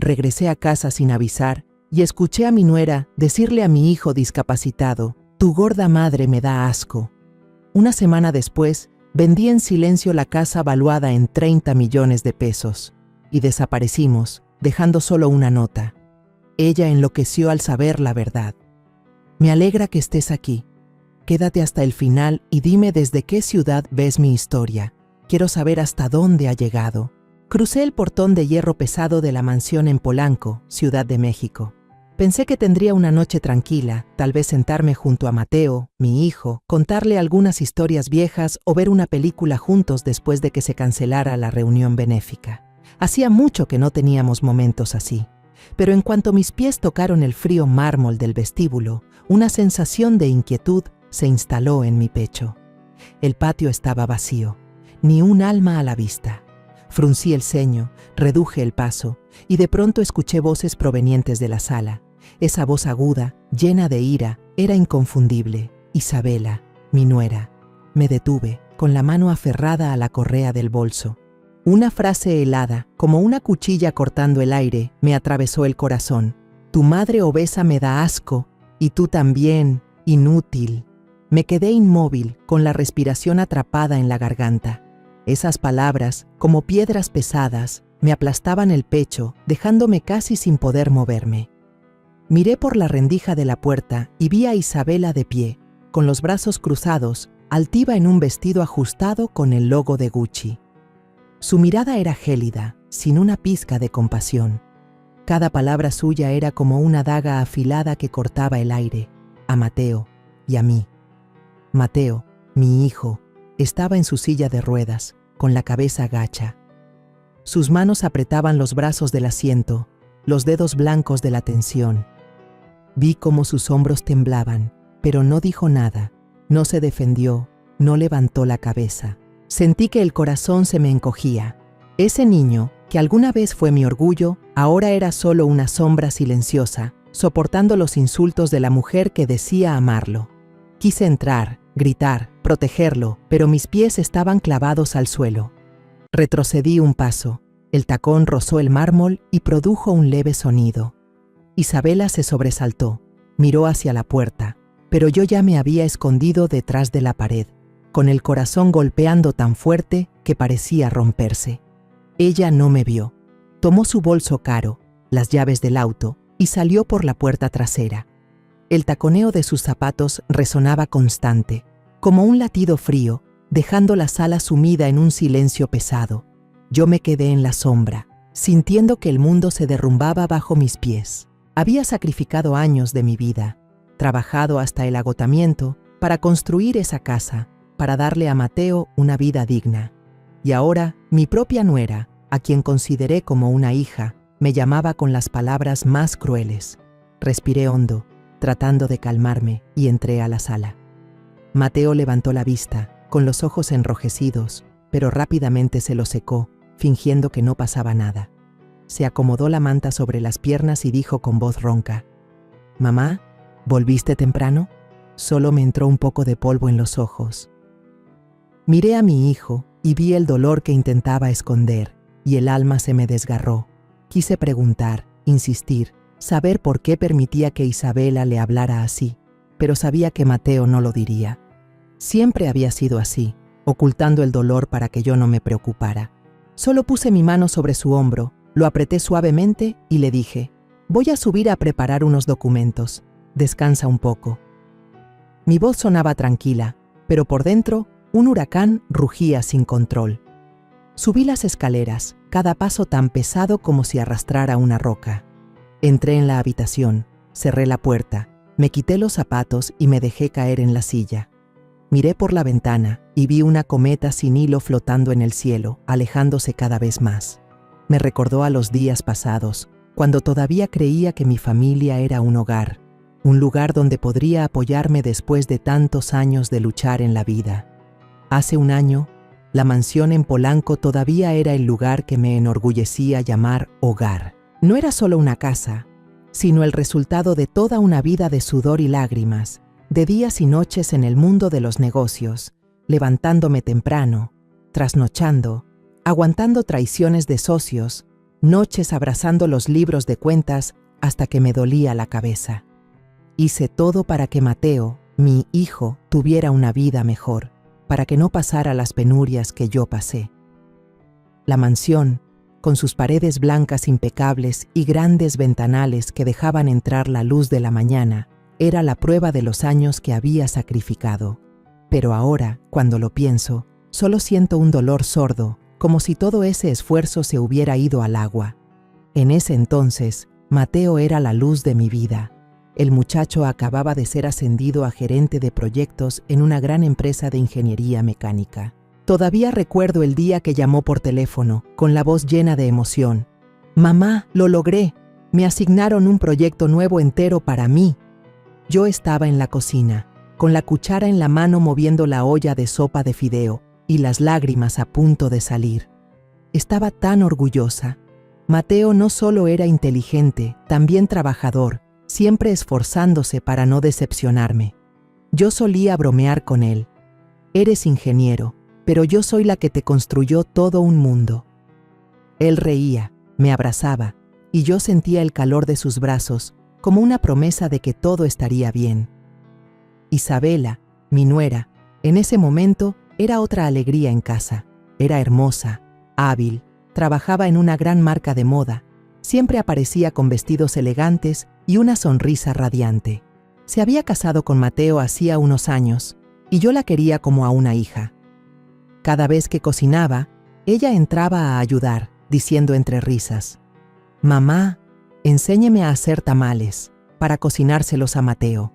regresé a casa sin avisar y escuché a mi nuera decirle a mi hijo discapacitado: «Tu gorda madre me da asco». Una semana después, vendí en silencio la casa valuada en 30 millones de pesos y desaparecimos, dejando solo una nota. Ella enloqueció al saber la verdad. Me alegra que estés aquí. Quédate hasta el final y dime desde qué ciudad ves mi historia. Quiero saber hasta dónde ha llegado. Crucé el portón de hierro pesado de la mansión en Polanco, Ciudad de México. Pensé que tendría una noche tranquila, tal vez sentarme junto a Mateo, mi hijo, contarle algunas historias viejas o ver una película juntos después de que se cancelara la reunión benéfica. Hacía mucho que no teníamos momentos así. Pero en cuanto mis pies tocaron el frío mármol del vestíbulo, una sensación de inquietud se instaló en mi pecho. El patio estaba vacío, ni un alma a la vista. Fruncí el ceño, reduje el paso y de pronto escuché voces provenientes de la sala. Esa voz aguda, llena de ira, era inconfundible. Isabela, mi nuera. Me detuve, con la mano aferrada a la correa del bolso. Una frase helada, como una cuchilla cortando el aire, me atravesó el corazón. Tu madre obesa me da asco, y tú también, inútil. Me quedé inmóvil, con la respiración atrapada en la garganta. Esas palabras, como piedras pesadas, me aplastaban el pecho, dejándome casi sin poder moverme. Miré por la rendija de la puerta y vi a Isabela de pie, con los brazos cruzados, altiva en un vestido ajustado con el logo de Gucci. Su mirada era gélida, sin una pizca de compasión. Cada palabra suya era como una daga afilada que cortaba el aire, a Mateo y a mí. Mateo, mi hijo, estaba en su silla de ruedas, con la cabeza gacha. Sus manos apretaban los brazos del asiento, los dedos blancos de la tensión. Vi cómo sus hombros temblaban, pero no dijo nada, no se defendió, no levantó la cabeza. Sentí que el corazón se me encogía. Ese niño, que alguna vez fue mi orgullo, ahora era solo una sombra silenciosa, soportando los insultos de la mujer que decía amarlo. Quise entrar, gritar, protegerlo, pero mis pies estaban clavados al suelo. Retrocedí un paso. El tacón rozó el mármol y produjo un leve sonido. Isabela se sobresaltó, miró hacia la puerta, pero yo ya me había escondido detrás de la pared, con el corazón golpeando tan fuerte que parecía romperse. Ella no me vio. Tomó su bolso caro, las llaves del auto, y salió por la puerta trasera. El taconeo de sus zapatos resonaba constante, como un latido frío, dejando la sala sumida en un silencio pesado. Yo me quedé en la sombra, sintiendo que el mundo se derrumbaba bajo mis pies. Había sacrificado años de mi vida, trabajado hasta el agotamiento para construir esa casa, para darle a Mateo una vida digna. Y ahora, mi propia nuera, a quien consideré como una hija, me llamaba con las palabras más crueles. Respiré hondo, tratando de calmarme, y entré a la sala. Mateo levantó la vista, con los ojos enrojecidos, pero rápidamente se los secó, fingiendo que no pasaba nada. Se acomodó la manta sobre las piernas y dijo con voz ronca: «Mamá, ¿volviste temprano?» Solo me entró un poco de polvo en los ojos. Miré a mi hijo y vi el dolor que intentaba esconder, y el alma se me desgarró. Quise preguntar, insistir, saber por qué permitía que Isabela le hablara así, pero sabía que Mateo no lo diría. Siempre había sido así, ocultando el dolor para que yo no me preocupara. Solo puse mi mano sobre su hombro, lo apreté suavemente y le dije: «Voy a subir a preparar unos documentos. Descansa un poco». Mi voz sonaba tranquila, pero por dentro un huracán rugía sin control. Subí las escaleras, cada paso tan pesado como si arrastrara una roca. Entré en la habitación, cerré la puerta, me quité los zapatos y me dejé caer en la silla. Miré por la ventana y vi una cometa sin hilo flotando en el cielo, alejándose cada vez más. Me recordó a los días pasados, cuando todavía creía que mi familia era un hogar, un lugar donde podría apoyarme después de tantos años de luchar en la vida. Hace un año, la mansión en Polanco todavía era el lugar que me enorgullecía llamar hogar. No era solo una casa, sino el resultado de toda una vida de sudor y lágrimas, de días y noches en el mundo de los negocios, levantándome temprano, trasnochando, aguantando traiciones de socios, noches abrazando los libros de cuentas hasta que me dolía la cabeza. Hice todo para que Mateo, mi hijo, tuviera una vida mejor, para que no pasara las penurias que yo pasé. La mansión, con sus paredes blancas impecables y grandes ventanales que dejaban entrar la luz de la mañana, era la prueba de los años que había sacrificado. Pero ahora, cuando lo pienso, solo siento un dolor sordo, como si todo ese esfuerzo se hubiera ido al agua. En ese entonces, Mateo era la luz de mi vida. El muchacho acababa de ser ascendido a gerente de proyectos en una gran empresa de ingeniería mecánica. Todavía recuerdo el día que llamó por teléfono, con la voz llena de emoción. «Mamá, lo logré. Me asignaron un proyecto nuevo entero para mí». Yo estaba en la cocina, con la cuchara en la mano moviendo la olla de sopa de fideo y las lágrimas a punto de salir. Estaba tan orgullosa. Mateo no solo era inteligente, también trabajador, siempre esforzándose para no decepcionarme. Yo solía bromear con él. «Eres ingeniero, pero yo soy la que te construyó todo un mundo». Él reía, me abrazaba, y yo sentía el calor de sus brazos, como una promesa de que todo estaría bien. Isabela, mi nuera, en ese momento era otra alegría en casa. Era hermosa, hábil, trabajaba en una gran marca de moda, siempre aparecía con vestidos elegantes y una sonrisa radiante. Se había casado con Mateo hacía unos años, y yo la quería como a una hija. Cada vez que cocinaba, ella entraba a ayudar, diciendo entre risas: «Mamá, enséñeme a hacer tamales, para cocinárselos a Mateo».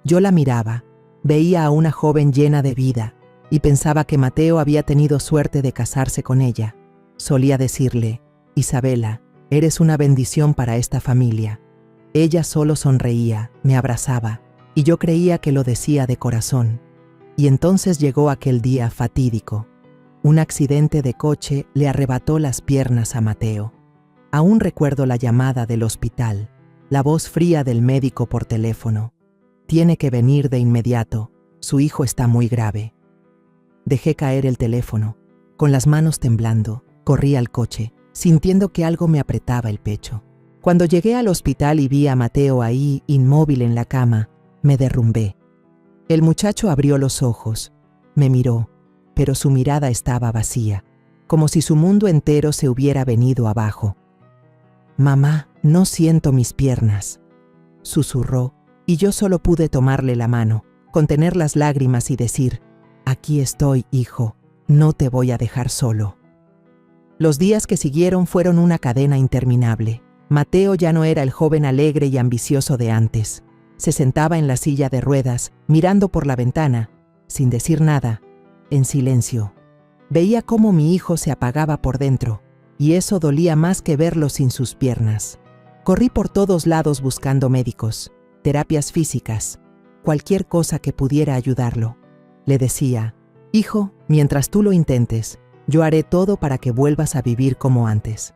Yo la miraba, veía a una joven llena de vida, y pensaba que Mateo había tenido suerte de casarse con ella. Solía decirle: «Isabela, eres una bendición para esta familia». Ella solo sonreía, me abrazaba, y yo creía que lo decía de corazón. Y entonces llegó aquel día fatídico. Un accidente de coche le arrebató las piernas a Mateo. Aún recuerdo la llamada del hospital, la voz fría del médico por teléfono: «Tiene que venir de inmediato, su hijo está muy grave». Dejé caer el teléfono. Con las manos temblando, corrí al coche, sintiendo que algo me apretaba el pecho. Cuando llegué al hospital y vi a Mateo ahí, inmóvil en la cama, me derrumbé. El muchacho abrió los ojos, me miró, pero su mirada estaba vacía, como si su mundo entero se hubiera venido abajo. «Mamá, no siento mis piernas», susurró, y yo solo pude tomarle la mano, contener las lágrimas y decir: «Aquí estoy, hijo, no te voy a dejar solo». Los días que siguieron fueron una cadena interminable. Mateo ya no era el joven alegre y ambicioso de antes. Se sentaba en la silla de ruedas, mirando por la ventana, sin decir nada, en silencio. Veía cómo mi hijo se apagaba por dentro, y eso dolía más que verlo sin sus piernas. Corrí por todos lados buscando médicos, terapias físicas, cualquier cosa que pudiera ayudarlo. Le decía: «Hijo, mientras tú lo intentes, yo haré todo para que vuelvas a vivir como antes».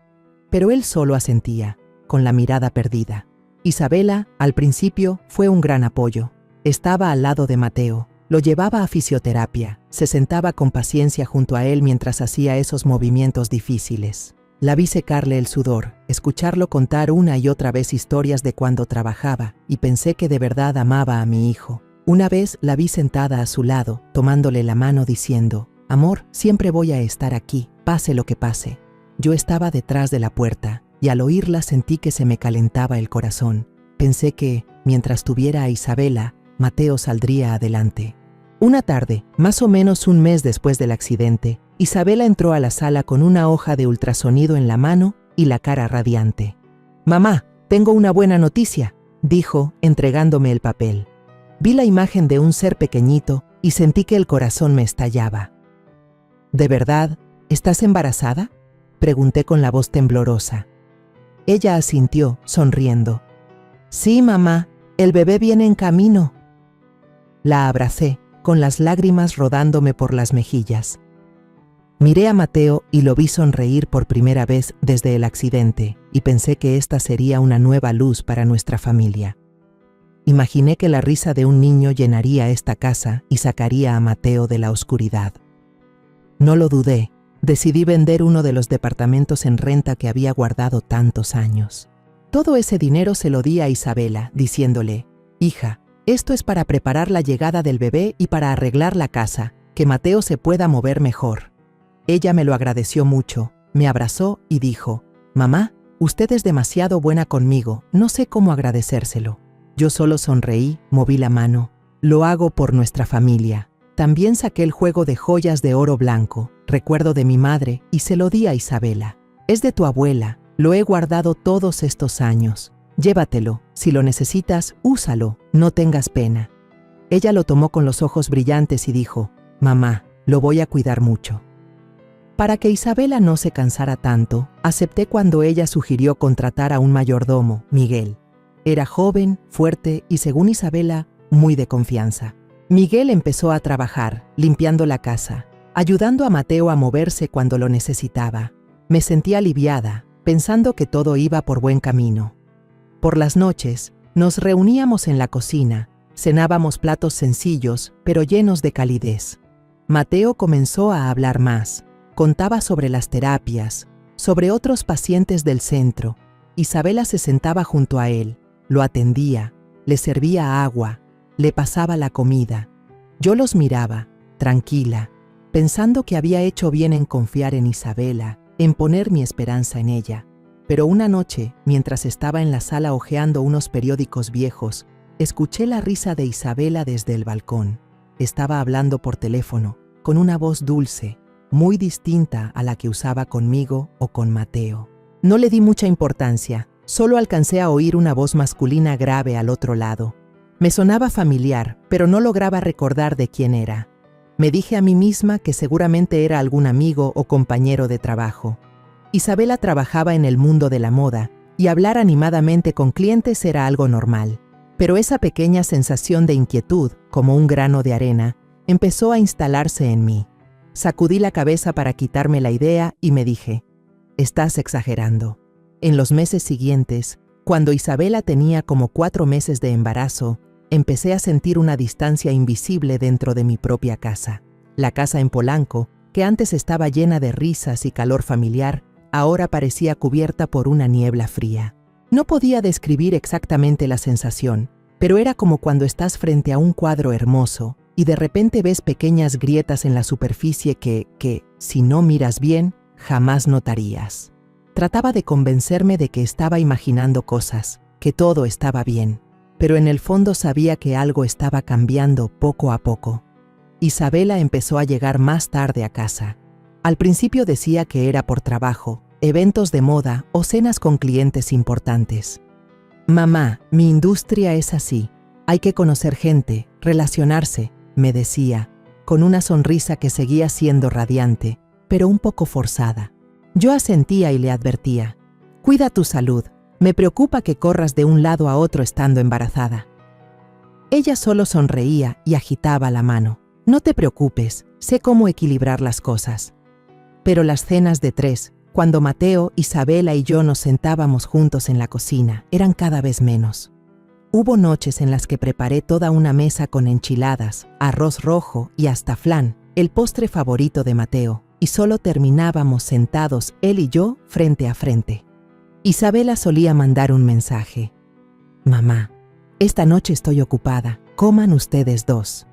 Pero él solo asentía, con la mirada perdida. Isabela, al principio, fue un gran apoyo. Estaba al lado de Mateo, lo llevaba a fisioterapia, se sentaba con paciencia junto a él mientras hacía esos movimientos difíciles. La vi secarle el sudor, escucharlo contar una y otra vez historias de cuando trabajaba, y pensé que de verdad amaba a mi hijo. Una vez la vi sentada a su lado, tomándole la mano diciendo: «Amor, siempre voy a estar aquí, pase lo que pase». Yo estaba detrás de la puerta, y al oírla sentí que se me calentaba el corazón. Pensé que, mientras tuviera a Isabela, Mateo saldría adelante. Una tarde, más o menos un mes después del accidente, Isabela entró a la sala con una hoja de ultrasonido en la mano y la cara radiante. «Mamá, tengo una buena noticia», dijo, entregándome el papel. Vi la imagen de un ser pequeñito y sentí que el corazón me estallaba. «¿De verdad? ¿Estás embarazada?», pregunté con la voz temblorosa. Ella asintió, sonriendo. «Sí, mamá, el bebé viene en camino». La abracé, con las lágrimas rodándome por las mejillas. Miré a Mateo y lo vi sonreír por primera vez desde el accidente, y pensé que esta sería una nueva luz para nuestra familia. Imaginé que la risa de un niño llenaría esta casa y sacaría a Mateo de la oscuridad. No lo dudé, Decidí vender uno de los departamentos en renta que había guardado tantos años. Todo ese dinero se lo di a Isabela, diciéndole: «Hija, esto es para preparar la llegada del bebé y para arreglar la casa, que Mateo se pueda mover mejor». Ella me lo agradeció mucho, me abrazó y dijo: «Mamá, usted es demasiado buena conmigo, no sé cómo agradecérselo». Yo solo sonreí, moví la mano. «Lo hago por nuestra familia». También saqué el juego de joyas de oro blanco, recuerdo de mi madre, y se lo di a Isabela. «Es de tu abuela, lo he guardado todos estos años. Llévatelo, si lo necesitas, úsalo, no tengas pena». Ella lo tomó con los ojos brillantes y dijo: «Mamá, lo voy a cuidar mucho». Para que Isabela no se cansara tanto, acepté cuando ella sugirió contratar a un mayordomo, Miguel. Era joven, fuerte y, según Isabela, muy de confianza. Miguel empezó a trabajar, limpiando la casa, ayudando a Mateo a moverse cuando lo necesitaba. Me sentí aliviada, pensando que todo iba por buen camino. Por las noches, nos reuníamos en la cocina, cenábamos platos sencillos, pero llenos de calidez. Mateo comenzó a hablar más, contaba sobre las terapias, sobre otros pacientes del centro. Isabela se sentaba junto a él, lo atendía, le servía agua, le pasaba la comida. Yo los miraba, tranquila, pensando que había hecho bien en confiar en Isabela, en poner mi esperanza en ella. Pero una noche, mientras estaba en la sala hojeando unos periódicos viejos, escuché la risa de Isabela desde el balcón. Estaba hablando por teléfono, con una voz dulce, muy distinta a la que usaba conmigo o con Mateo. No le di mucha importancia, solo alcancé a oír una voz masculina grave al otro lado. Me sonaba familiar, pero no lograba recordar de quién era. Me dije a mí misma que seguramente era algún amigo o compañero de trabajo. Isabela trabajaba en el mundo de la moda y hablar animadamente con clientes era algo normal. Pero esa pequeña sensación de inquietud, como un grano de arena, empezó a instalarse en mí. Sacudí la cabeza para quitarme la idea y me dije: «Estás exagerando». En los meses siguientes, cuando Isabela tenía como 4 meses de embarazo, empecé a sentir una distancia invisible dentro de mi propia casa. La casa en Polanco, que antes estaba llena de risas y calor familiar, ahora parecía cubierta por una niebla fría. No podía describir exactamente la sensación, pero era como cuando estás frente a un cuadro hermoso y de repente ves pequeñas grietas en la superficie que, si no miras bien, jamás notarías. Trataba de convencerme de que estaba imaginando cosas, que todo estaba bien, pero en el fondo sabía que algo estaba cambiando poco a poco. Isabela empezó a llegar más tarde a casa. Al principio decía que era por trabajo, eventos de moda o cenas con clientes importantes. «Mamá, mi industria es así. Hay que conocer gente, relacionarse», me decía, con una sonrisa que seguía siendo radiante, pero un poco forzada. Yo asentía y le advertía: «Cuida tu salud. Me preocupa que corras de un lado a otro estando embarazada». Ella solo sonreía y agitaba la mano. «No te preocupes, sé cómo equilibrar las cosas». Pero las cenas de 3, cuando Mateo, Isabela y yo nos sentábamos juntos en la cocina, eran cada vez menos. Hubo noches en las que preparé toda una mesa con enchiladas, arroz rojo y hasta flan, el postre favorito de Mateo, y solo terminábamos sentados él y yo frente a frente. Isabela solía mandar un mensaje: «Mamá, esta noche estoy ocupada, coman ustedes 2».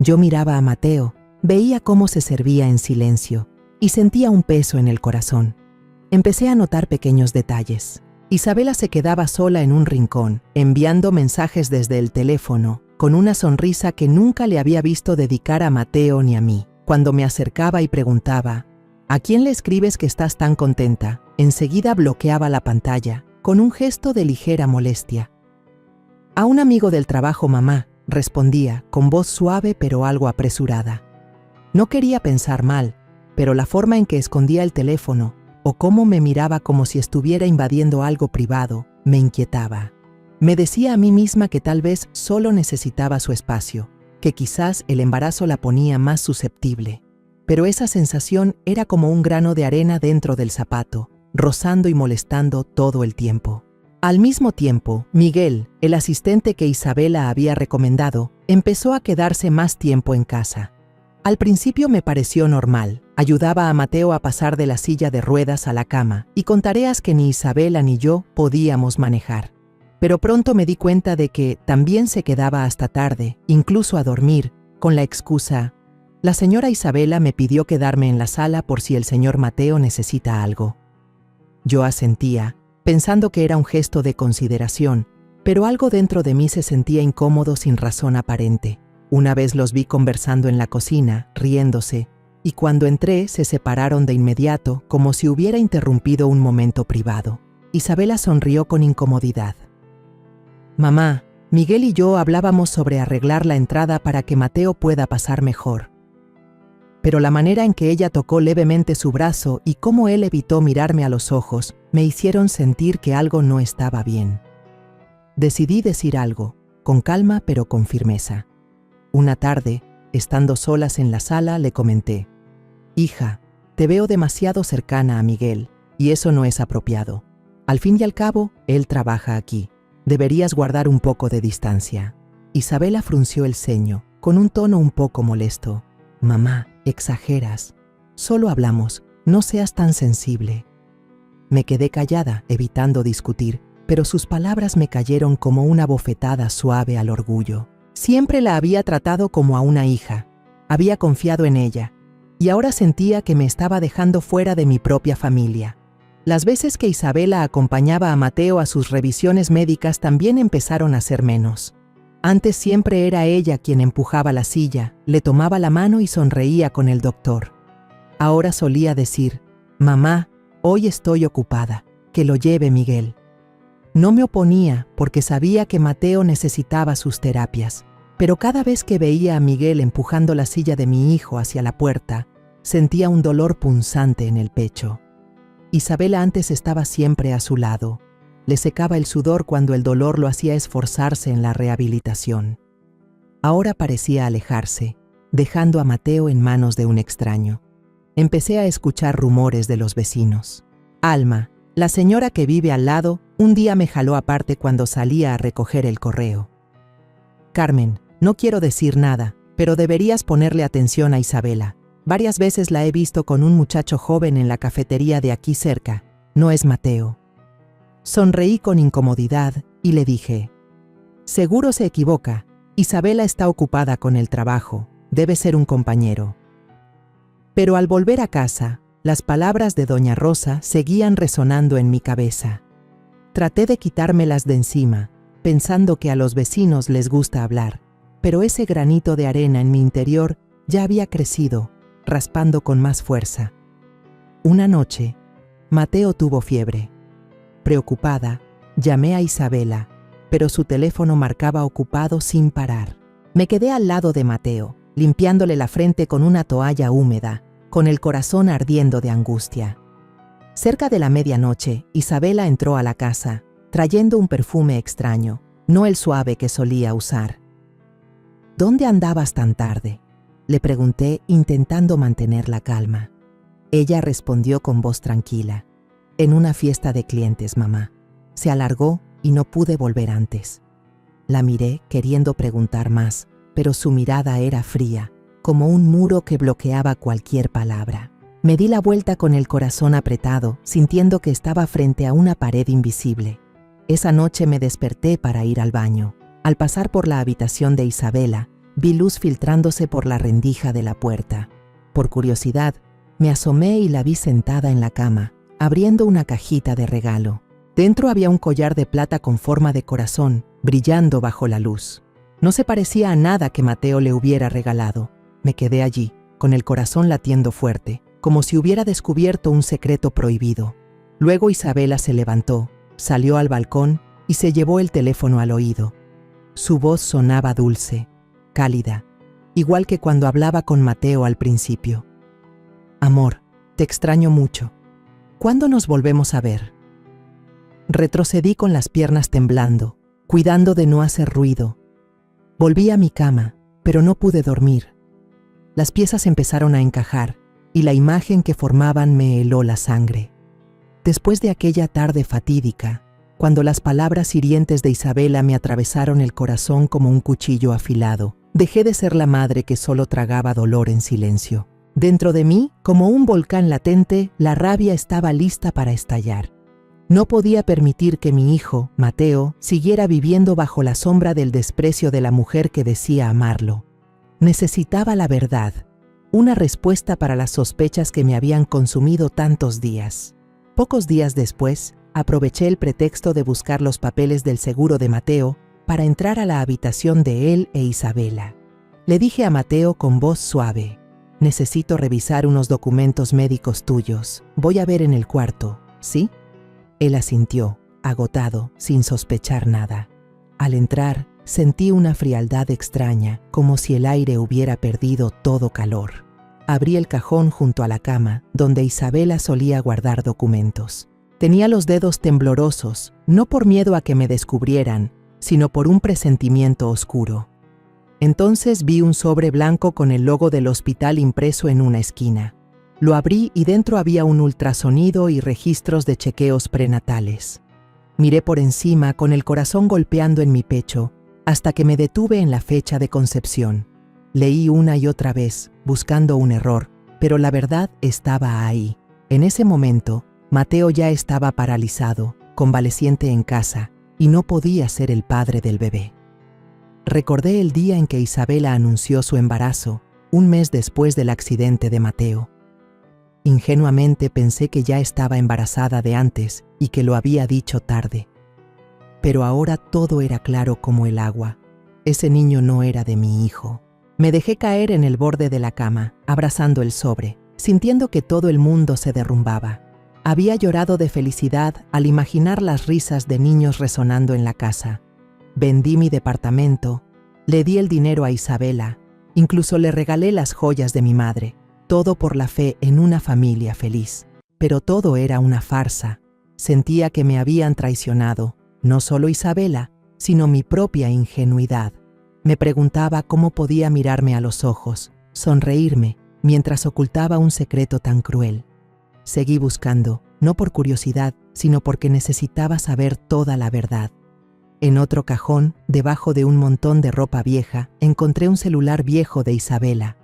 Yo miraba a Mateo, veía cómo se servía en silencio, y sentía un peso en el corazón. Empecé a notar pequeños detalles. Isabela se quedaba sola en un rincón, enviando mensajes desde el teléfono, con una sonrisa que nunca le había visto dedicar a Mateo ni a mí. Cuando me acercaba y preguntaba: «¿A quién le escribes que estás tan contenta?», enseguida bloqueaba la pantalla, con un gesto de ligera molestia. «A un amigo del trabajo, mamá», respondía, con voz suave pero algo apresurada. No quería pensar mal, pero la forma en que escondía el teléfono, o cómo me miraba como si estuviera invadiendo algo privado, me inquietaba. Me decía a mí misma que tal vez solo necesitaba su espacio, que quizás el embarazo la ponía más susceptible. Pero esa sensación era como un grano de arena dentro del zapato, rozando y molestando todo el tiempo. Al mismo tiempo, Miguel, el asistente que Isabela había recomendado, empezó a quedarse más tiempo en casa. Al principio me pareció normal. Ayudaba a Mateo a pasar de la silla de ruedas a la cama y con tareas que ni Isabela ni yo podíamos manejar. Pero pronto me di cuenta de que también se quedaba hasta tarde, incluso a dormir, con la excusa: la señora Isabela me pidió quedarme en la sala por si el señor Mateo necesita algo. Yo asentía, pensando que era un gesto de consideración, pero algo dentro de mí se sentía incómodo sin razón aparente. Una vez los vi conversando en la cocina, riéndose, y cuando entré se separaron de inmediato como si hubiera interrumpido un momento privado. Isabela sonrió con incomodidad. Mamá, Miguel y yo hablábamos sobre arreglar la entrada para que Mateo pueda pasar mejor. Pero la manera en que ella tocó levemente su brazo y cómo él evitó mirarme a los ojos me hicieron sentir que algo no estaba bien. Decidí decir algo, con calma pero con firmeza. Una tarde, estando solas en la sala, le comenté: hija, te veo demasiado cercana a Miguel, y eso no es apropiado. Al fin y al cabo, él trabaja aquí. Deberías guardar un poco de distancia. Isabela frunció el ceño, con un tono un poco molesto. Mamá, exageras. Solo hablamos, no seas tan sensible. Me quedé callada, evitando discutir, pero sus palabras me cayeron como una bofetada suave al orgullo. Siempre la había tratado como a una hija, había confiado en ella, y ahora sentía que me estaba dejando fuera de mi propia familia. Las veces que Isabela acompañaba a Mateo a sus revisiones médicas también empezaron a ser menos. Antes siempre era ella quien empujaba la silla, le tomaba la mano y sonreía con el doctor. Ahora solía decir: mamá, hoy estoy ocupada, que lo lleve Miguel. No me oponía porque sabía que Mateo necesitaba sus terapias, pero cada vez que veía a Miguel empujando la silla de mi hijo hacia la puerta, sentía un dolor punzante en el pecho. Isabela antes estaba siempre a su lado. Le secaba el sudor cuando el dolor lo hacía esforzarse en la rehabilitación. Ahora parecía alejarse, dejando a Mateo en manos de un extraño. Empecé a escuchar rumores de los vecinos. Alma, la señora que vive al lado, un día me jaló aparte cuando salía a recoger el correo. Carmen, no quiero decir nada, pero deberías ponerle atención a Isabela. Varias veces la he visto con un muchacho joven en la cafetería de aquí cerca. No es Mateo. Sonreí con incomodidad y le dije: seguro se equivoca. Isabela está ocupada con el trabajo. Debe ser un compañero. Pero al volver a casa, las palabras de doña Rosa seguían resonando en mi cabeza. Traté de quitármelas de encima, pensando que a los vecinos les gusta hablar, pero ese granito de arena en mi interior ya había crecido, raspando con más fuerza. Una noche, Mateo tuvo fiebre. Preocupada, llamé a Isabela, pero su teléfono marcaba ocupado sin parar. Me quedé al lado de Mateo, limpiándole la frente con una toalla húmeda, con el corazón ardiendo de angustia. Cerca de la medianoche, Isabela entró a la casa, trayendo un perfume extraño, no el suave que solía usar. ¿Dónde andabas tan tarde?, le pregunté, intentando mantener la calma. Ella respondió con voz tranquila: en una fiesta de clientes, mamá. Se alargó y no pude volver antes. La miré queriendo preguntar más, pero su mirada era fría, como un muro que bloqueaba cualquier palabra. Me di la vuelta con el corazón apretado, sintiendo que estaba frente a una pared invisible. Esa noche me desperté para ir al baño. Al pasar por la habitación de Isabela, vi luz filtrándose por la rendija de la puerta. Por curiosidad, me asomé y la vi sentada en la cama, abriendo una cajita de regalo. Dentro había un collar de plata con forma de corazón, brillando bajo la luz. No se parecía a nada que Mateo le hubiera regalado. Me quedé allí, con el corazón latiendo fuerte, como si hubiera descubierto un secreto prohibido. Luego Isabela se levantó, salió al balcón y se llevó el teléfono al oído. Su voz sonaba dulce, cálida, igual que cuando hablaba con Mateo al principio. Amor, te extraño mucho. ¿Cuándo nos volvemos a ver? Retrocedí con las piernas temblando, cuidando de no hacer ruido. Volví a mi cama, pero no pude dormir. Las piezas empezaron a encajar, y la imagen que formaban me heló la sangre. Después de aquella tarde fatídica, cuando las palabras hirientes de Isabela me atravesaron el corazón como un cuchillo afilado, Dejé de ser la madre que solo tragaba dolor en silencio. Dentro de mí, como un volcán latente, la rabia estaba lista para estallar. No podía permitir que mi hijo, Mateo, siguiera viviendo bajo la sombra del desprecio de la mujer que decía amarlo. Necesitaba la verdad, una respuesta para las sospechas que me habían consumido tantos días. Pocos días después, aproveché el pretexto de buscar los papeles del seguro de Mateo para entrar a la habitación de él e Isabela. Le dije a Mateo con voz suave: «Necesito revisar unos documentos médicos tuyos. Voy a ver en el cuarto, ¿sí?» Él asintió, agotado, sin sospechar nada. Al entrar, sentí una frialdad extraña, como si el aire hubiera perdido todo calor. Abrí el cajón junto a la cama, donde Isabela solía guardar documentos. Tenía los dedos temblorosos, no por miedo a que me descubrieran, sino por un presentimiento oscuro. Entonces vi un sobre blanco con el logo del hospital impreso en una esquina. Lo abrí y dentro había un ultrasonido y registros de chequeos prenatales. Miré por encima con el corazón golpeando en mi pecho, hasta que me detuve en la fecha de concepción. Leí una y otra vez, buscando un error, pero la verdad estaba ahí. En ese momento, Mateo ya estaba paralizado, convaleciente en casa, y no podía ser el padre del bebé. Recordé el día en que Isabela anunció su embarazo, un mes después del accidente de Mateo. Ingenuamente pensé que ya estaba embarazada de antes y que lo había dicho tarde. Pero ahora todo era claro como el agua. Ese niño no era de mi hijo. Me dejé caer en el borde de la cama, abrazando el sobre, sintiendo que todo el mundo se derrumbaba. Había llorado de felicidad al imaginar las risas de niños resonando en la casa. Vendí mi departamento, le di el dinero a Isabela, incluso le regalé las joyas de mi madre. Todo por la fe en una familia feliz. Pero todo era una farsa. Sentía que me habían traicionado, no solo Isabela, sino mi propia ingenuidad. Me preguntaba cómo podía mirarme a los ojos, sonreírme, mientras ocultaba un secreto tan cruel. Seguí buscando, no por curiosidad, sino porque necesitaba saber toda la verdad. En otro cajón, debajo de un montón de ropa vieja, encontré un celular viejo de Isabela.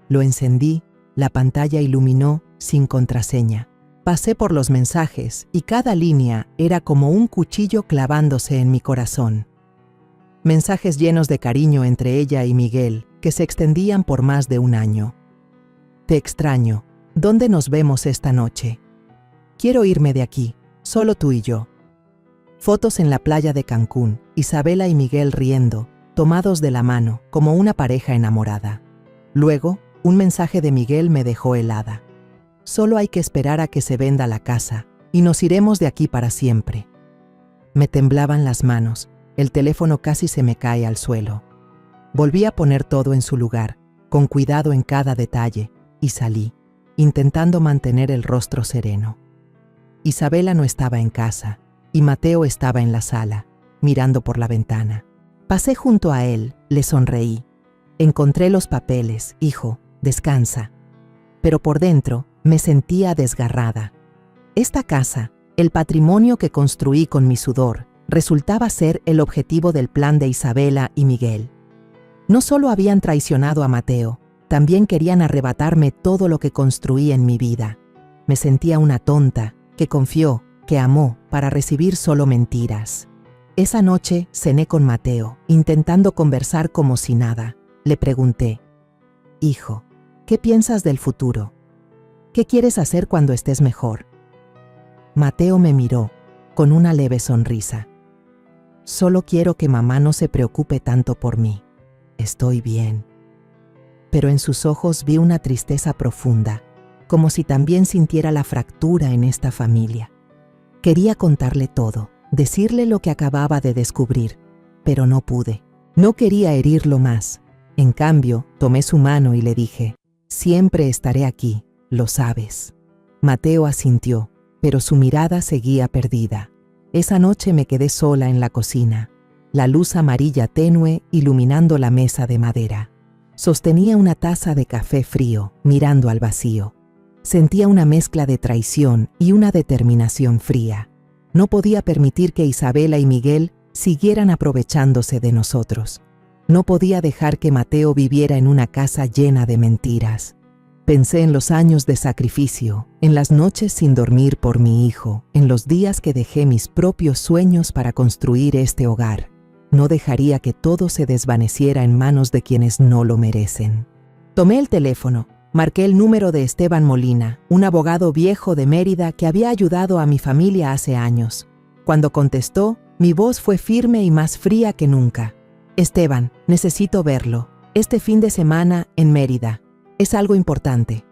Lo encendí. La pantalla iluminó sin contraseña. Pasé por los mensajes y cada línea era como un cuchillo clavándose en mi corazón. Mensajes llenos de cariño entre ella y Miguel, que se extendían por más de un año. Te extraño. ¿Dónde nos vemos esta noche? Quiero irme de aquí, solo tú y yo. Fotos en la playa de Cancún, Isabela y Miguel riendo, tomados de la mano, como una pareja enamorada. Luego, un mensaje de Miguel me dejó helada. Solo hay que esperar a que se venda la casa, y nos iremos de aquí para siempre. Me temblaban las manos, el teléfono casi se me cae al suelo. Volví a poner todo en su lugar, con cuidado en cada detalle, y salí, intentando mantener el rostro sereno. Isabela no estaba en casa, y Mateo estaba en la sala, mirando por la ventana. Pasé junto a él, le sonreí. Encontré los papeles, hijo. Descansa. Pero por dentro me sentía desgarrada. Esta casa, el patrimonio que construí con mi sudor, resultaba ser el objetivo del plan de Isabela y Miguel. No solo habían traicionado a Mateo, también querían arrebatarme todo lo que construí en mi vida. Me sentía una tonta, que confió, que amó, para recibir solo mentiras. Esa noche cené con Mateo, intentando conversar como si nada. Le pregunté: «Hijo, ¿qué piensas del futuro? ¿Qué quieres hacer cuando estés mejor?» Mateo me miró, con una leve sonrisa. «Solo quiero que mamá no se preocupe tanto por mí. Estoy bien». Pero en sus ojos vi una tristeza profunda, como si también sintiera la fractura en esta familia. Quería contarle todo, decirle lo que acababa de descubrir, pero no pude. No quería herirlo más. En cambio, tomé su mano y le dije: «Siempre estaré aquí, lo sabes». Mateo asintió, pero su mirada seguía perdida. Esa noche me quedé sola en la cocina, la luz amarilla tenue iluminando la mesa de madera. Sostenía una taza de café frío, mirando al vacío. Sentía una mezcla de traición y una determinación fría. No podía permitir que Isabela y Miguel siguieran aprovechándose de nosotros. No podía dejar que Mateo viviera en una casa llena de mentiras. Pensé en los años de sacrificio, en las noches sin dormir por mi hijo, en los días que dejé mis propios sueños para construir este hogar. No dejaría que todo se desvaneciera en manos de quienes no lo merecen. Tomé el teléfono, marqué el número de Esteban Molina, un abogado viejo de Mérida que había ayudado a mi familia hace años. Cuando contestó, mi voz fue firme y más fría que nunca. Esteban, necesito verlo. Este fin de semana en Mérida. Es algo importante.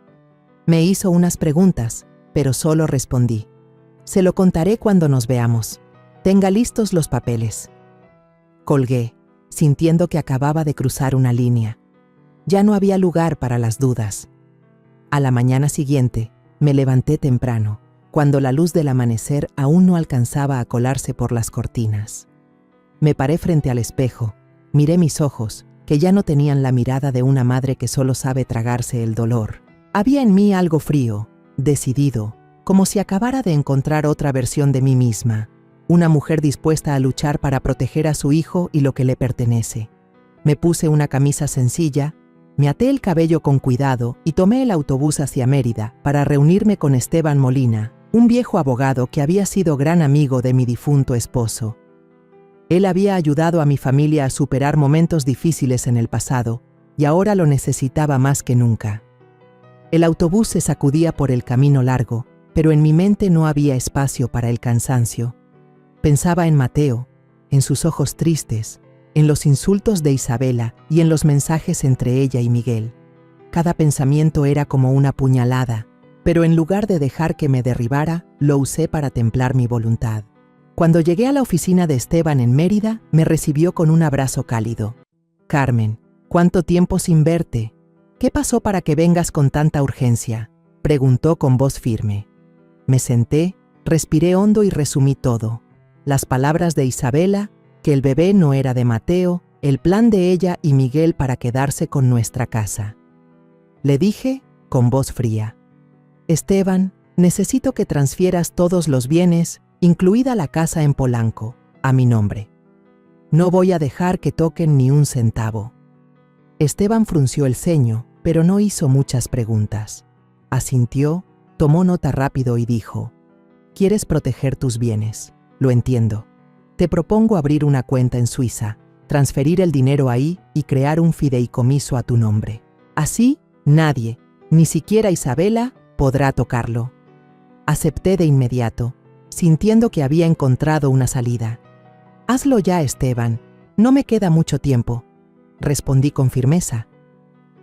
Me hizo unas preguntas, pero solo respondí. Se lo contaré cuando nos veamos. Tenga listos los papeles. Colgué, sintiendo que acababa de cruzar una línea. Ya no había lugar para las dudas. A la mañana siguiente, me levanté temprano, cuando la luz del amanecer aún no alcanzaba a colarse por las cortinas. Me paré frente al espejo, miré mis ojos, que ya no tenían la mirada de una madre que solo sabe tragarse el dolor. Había en mí algo frío, decidido, como si acabara de encontrar otra versión de mí misma, una mujer dispuesta a luchar para proteger a su hijo y lo que le pertenece. Me puse una camisa sencilla, me até el cabello con cuidado y tomé el autobús hacia Mérida para reunirme con Esteban Molina, un viejo abogado que había sido gran amigo de mi difunto esposo. Él había ayudado a mi familia a superar momentos difíciles en el pasado y ahora lo necesitaba más que nunca. El autobús se sacudía por el camino largo, pero en mi mente no había espacio para el cansancio. Pensaba en Mateo, en sus ojos tristes, en los insultos de Isabela y en los mensajes entre ella y Miguel. Cada pensamiento era como una puñalada, pero en lugar de dejar que me derribara, lo usé para templar mi voluntad. Cuando llegué a la oficina de Esteban en Mérida, me recibió con un abrazo cálido. «Carmen, ¿cuánto tiempo sin verte? ¿Qué pasó para que vengas con tanta urgencia?», preguntó con voz firme. Me senté, respiré hondo y resumí todo. Las palabras de Isabela, que el bebé no era de Mateo, el plan de ella y Miguel para quedarse con nuestra casa. Le dije, con voz fría: «Esteban, necesito que transfieras todos los bienes, incluida la casa en Polanco, a mi nombre. No voy a dejar que toquen ni un centavo». Esteban frunció el ceño, pero no hizo muchas preguntas. Asintió, tomó nota rápido y dijo: «Quieres proteger tus bienes, lo entiendo. Te propongo abrir una cuenta en Suiza, transferir el dinero ahí y crear un fideicomiso a tu nombre. Así, nadie, ni siquiera Isabela, podrá tocarlo». Acepté de inmediato, sintiendo que había encontrado una salida. «Hazlo ya, Esteban, no me queda mucho tiempo», respondí con firmeza.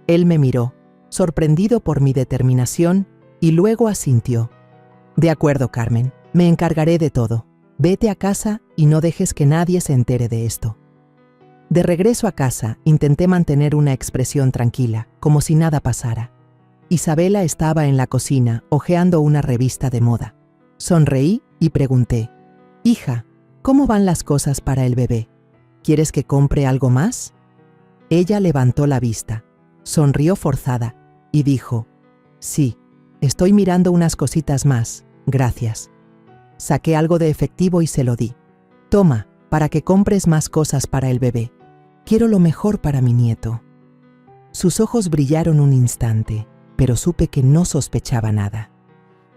Él me miró, sorprendido por mi determinación, y luego asintió. «De acuerdo, Carmen, me encargaré de todo. Vete a casa y no dejes que nadie se entere de esto». De regreso a casa, intenté mantener una expresión tranquila, como si nada pasara. Isabela estaba en la cocina, hojeando una revista de moda. Sonreí y pregunté: «Hija, ¿cómo van las cosas para el bebé? ¿Quieres que compre algo más?». Ella levantó la vista, sonrió forzada y dijo: «Sí, estoy mirando unas cositas más, gracias». Saqué algo de efectivo y se lo di. «Toma, para que compres más cosas para el bebé. Quiero lo mejor para mi nieto». Sus ojos brillaron un instante, pero supe que no sospechaba nada.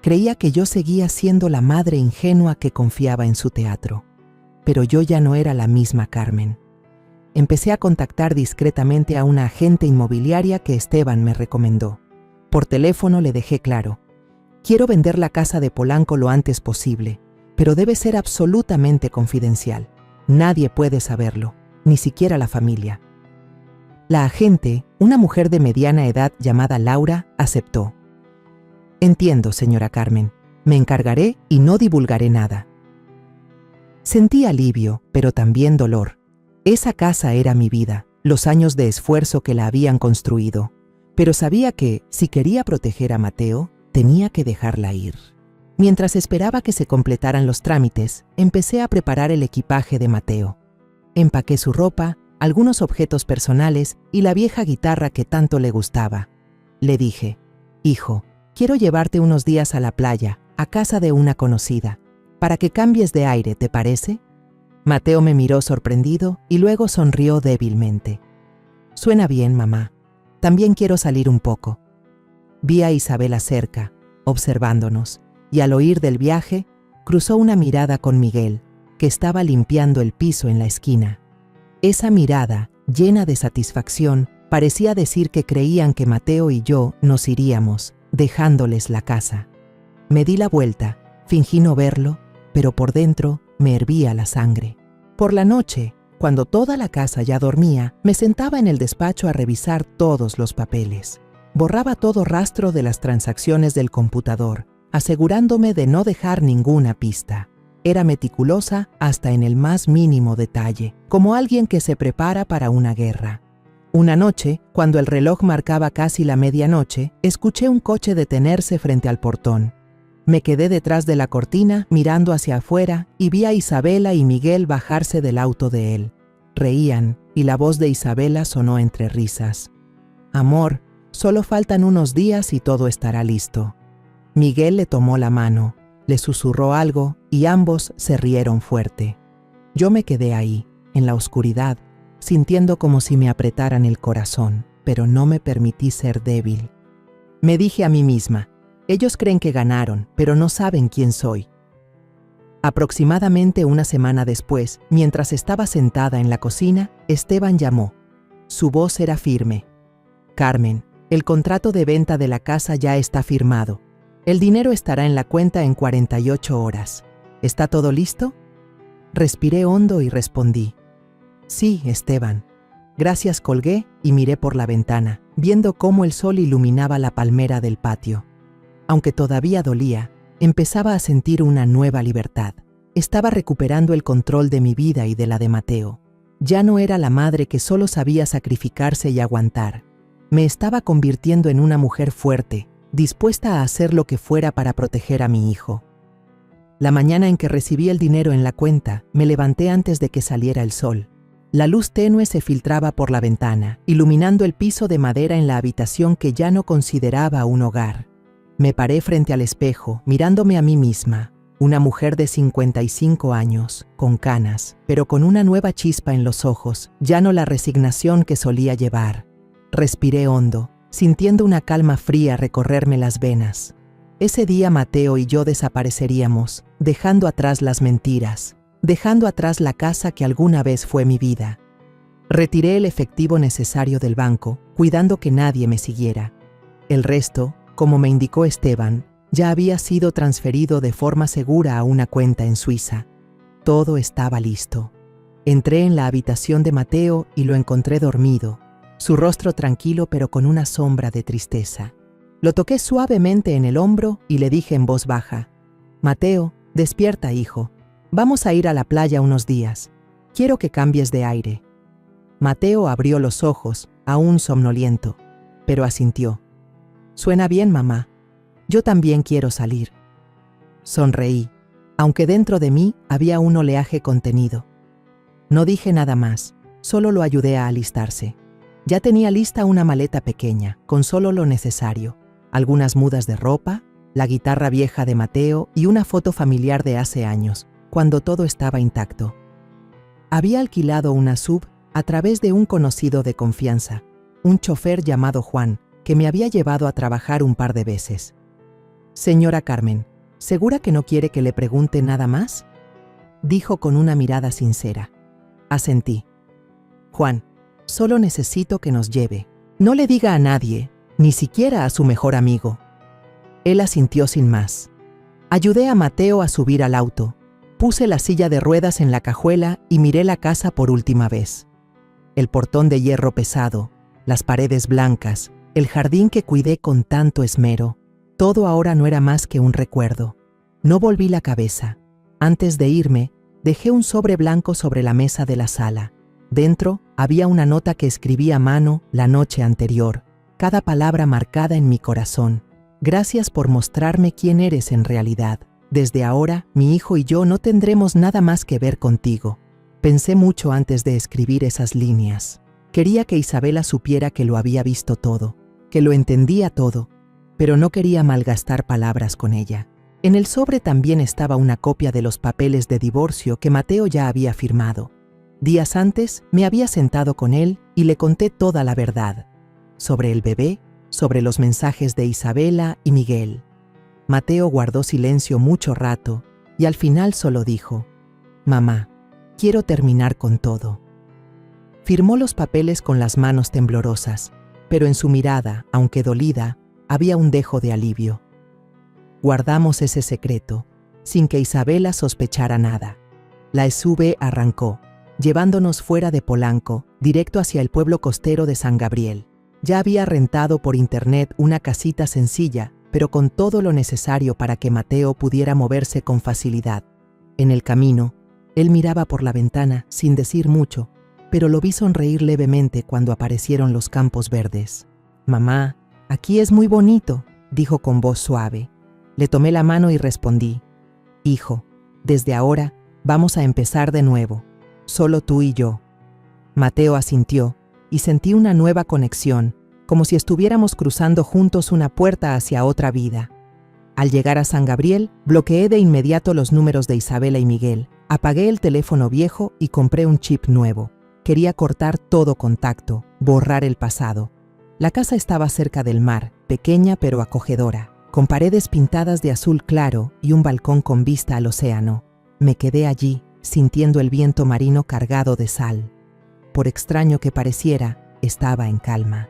Creía que yo seguía siendo la madre ingenua que confiaba en su teatro. Pero yo ya no era la misma Carmen. Empecé a contactar discretamente a una agente inmobiliaria que Esteban me recomendó. Por teléfono le dejé claro: «Quiero vender la casa de Polanco lo antes posible, pero debe ser absolutamente confidencial. Nadie puede saberlo, ni siquiera la familia». La agente, una mujer de mediana edad llamada Laura, aceptó. «Entiendo, señora Carmen. Me encargaré y no divulgaré nada». Sentí alivio, pero también dolor. Esa casa era mi vida, los años de esfuerzo que la habían construido. Pero sabía que, si quería proteger a Mateo, tenía que dejarla ir. Mientras esperaba que se completaran los trámites, empecé a preparar el equipaje de Mateo. Empaqué su ropa, algunos objetos personales y la vieja guitarra que tanto le gustaba. Le dije: «Hijo, quiero llevarte unos días a la playa, a casa de una conocida, para que cambies de aire, ¿te parece?». Mateo me miró sorprendido y luego sonrió débilmente. Suena bien, mamá. También quiero salir un poco. Vi a Isabela cerca, observándonos, y al oír del viaje, cruzó una mirada con Miguel, que estaba limpiando el piso en la esquina. Esa mirada, llena de satisfacción, parecía decir que creían que Mateo y yo nos iríamos, dejándoles la casa. Me di la vuelta, fingí no verlo, pero por dentro me hervía la sangre. Por la noche, cuando toda la casa ya dormía, me sentaba en el despacho a revisar todos los papeles. Borraba todo rastro de las transacciones del computador, asegurándome de no dejar ninguna pista. Era meticulosa hasta en el más mínimo detalle, como alguien que se prepara para una guerra. Una noche, cuando el reloj marcaba casi la medianoche, escuché un coche detenerse frente al portón. Me quedé detrás de la cortina, mirando hacia afuera, y vi a Isabela y Miguel bajarse del auto de él. Reían, y la voz de Isabela sonó entre risas. «Amor, solo faltan unos días y todo estará listo». Miguel le tomó la mano, le susurró algo, y ambos se rieron fuerte. Yo me quedé ahí, en la oscuridad, sintiendo como si me apretaran el corazón, pero no me permití ser débil. Me dije a mí misma, ellos creen que ganaron, pero no saben quién soy. Aproximadamente una semana después, mientras estaba sentada en la cocina, Esteban llamó. Su voz era firme. «Carmen, el contrato de venta de la casa ya está firmado. El dinero estará en la cuenta en 48 horas. ¿Está todo listo?» Respiré hondo y respondí. «Sí, Esteban». Gracias, colgué y miré por la ventana, viendo cómo el sol iluminaba la palmera del patio. Aunque todavía dolía, empezaba a sentir una nueva libertad. Estaba recuperando el control de mi vida y de la de Mateo. Ya no era la madre que solo sabía sacrificarse y aguantar. Me estaba convirtiendo en una mujer fuerte, dispuesta a hacer lo que fuera para proteger a mi hijo. La mañana en que recibí el dinero en la cuenta, me levanté antes de que saliera el sol. La luz tenue se filtraba por la ventana, iluminando el piso de madera en la habitación que ya no consideraba un hogar. Me paré frente al espejo, mirándome a mí misma, una mujer de 55 años, con canas, pero con una nueva chispa en los ojos, ya no la resignación que solía llevar. Respiré hondo, sintiendo una calma fría recorrerme las venas. Ese día Mateo y yo desapareceríamos, dejando atrás las mentiras, dejando atrás la casa que alguna vez fue mi vida. Retiré el efectivo necesario del banco, cuidando que nadie me siguiera. El resto, como me indicó Esteban, ya había sido transferido de forma segura a una cuenta en Suiza. Todo estaba listo. Entré en la habitación de Mateo y lo encontré dormido, su rostro tranquilo pero con una sombra de tristeza. Lo toqué suavemente en el hombro y le dije en voz baja, «Mateo, despierta, hijo. Vamos a ir a la playa unos días. Quiero que cambies de aire». Mateo abrió los ojos, aún somnoliento, pero asintió. «Suena bien, mamá. Yo también quiero salir». Sonreí, aunque dentro de mí había un oleaje contenido. No dije nada más, solo lo ayudé a alistarse. Ya tenía lista una maleta pequeña, con solo lo necesario, algunas mudas de ropa, la guitarra vieja de Mateo y una foto familiar de hace años, cuando todo estaba intacto. Había alquilado una sub a través de un conocido de confianza, un chofer llamado Juan, que me había llevado a trabajar un par de veces. «Señora Carmen, ¿segura que no quiere que le pregunte nada más?», dijo con una mirada sincera. Asentí. «Juan, solo necesito que nos lleve. No le diga a nadie, ni siquiera a su mejor amigo». Él asintió sin más. Ayudé a Mateo a subir al auto. Puse la silla de ruedas en la cajuela y miré la casa por última vez. El portón de hierro pesado, las paredes blancas, el jardín que cuidé con tanto esmero, todo ahora no era más que un recuerdo. No volví la cabeza. Antes de irme, dejé un sobre blanco sobre la mesa de la sala. Dentro había una nota que escribí a mano la noche anterior, cada palabra marcada en mi corazón. «Gracias por mostrarme quién eres en realidad. Desde ahora, mi hijo y yo no tendremos nada más que ver contigo». Pensé mucho antes de escribir esas líneas. Quería que Isabela supiera que lo había visto todo, que lo entendía todo, pero no quería malgastar palabras con ella. En el sobre también estaba una copia de los papeles de divorcio que Mateo ya había firmado. Días antes me había sentado con él y le conté toda la verdad, sobre el bebé, sobre los mensajes de Isabela y Miguel. Mateo guardó silencio mucho rato y al final solo dijo: «Mamá, quiero terminar con todo». Firmó los papeles con las manos temblorosas, pero en su mirada, aunque dolida, había un dejo de alivio. Guardamos ese secreto, sin que Isabela sospechara nada. La SUV arrancó, llevándonos fuera de Polanco, directo hacia el pueblo costero de San Gabriel. Ya había rentado por internet una casita sencilla, pero con todo lo necesario para que Mateo pudiera moverse con facilidad. En el camino, él miraba por la ventana sin decir mucho, pero lo vi sonreír levemente cuando aparecieron los campos verdes. «Mamá, aquí es muy bonito», dijo con voz suave. Le tomé la mano y respondí: «Hijo, desde ahora vamos a empezar de nuevo, solo tú y yo». Mateo asintió y sentí una nueva conexión, como si estuviéramos cruzando juntos una puerta hacia otra vida. Al llegar a San Gabriel, bloqueé de inmediato los números de Isabela y Miguel, apagué el teléfono viejo y compré un chip nuevo. Quería cortar todo contacto, borrar el pasado. La casa estaba cerca del mar, pequeña pero acogedora, con paredes pintadas de azul claro y un balcón con vista al océano. Me quedé allí, sintiendo el viento marino cargado de sal. Por extraño que pareciera, estaba en calma.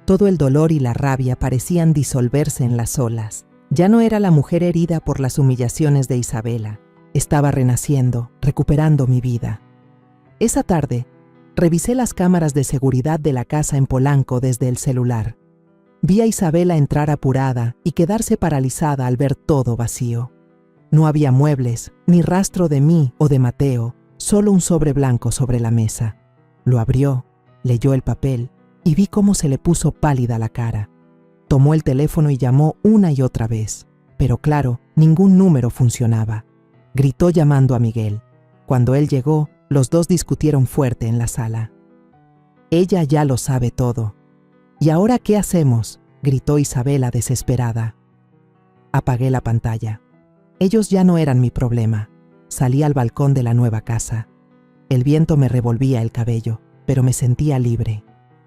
Todo el dolor y la rabia parecían disolverse en las olas. Ya no era la mujer herida por las humillaciones de Isabela. Estaba renaciendo, recuperando mi vida. Esa tarde, revisé las cámaras de seguridad de la casa en Polanco desde el celular. Vi a Isabela entrar apurada y quedarse paralizada al ver todo vacío. No había muebles, ni rastro de mí o de Mateo, solo un sobre blanco sobre la mesa. Lo abrió, leyó el papel y vi cómo se le puso pálida la cara. Tomó el teléfono y llamó una y otra vez, pero claro, ningún número funcionaba. Gritó llamando a Miguel. Cuando él llegó, los dos discutieron fuerte en la sala. «Ella ya lo sabe todo». «¿Y ahora qué hacemos?», gritó Isabela desesperada. Apagué la pantalla. Ellos ya no eran mi problema. Salí al balcón de la nueva casa. El viento me revolvía el cabello, pero me sentía libre.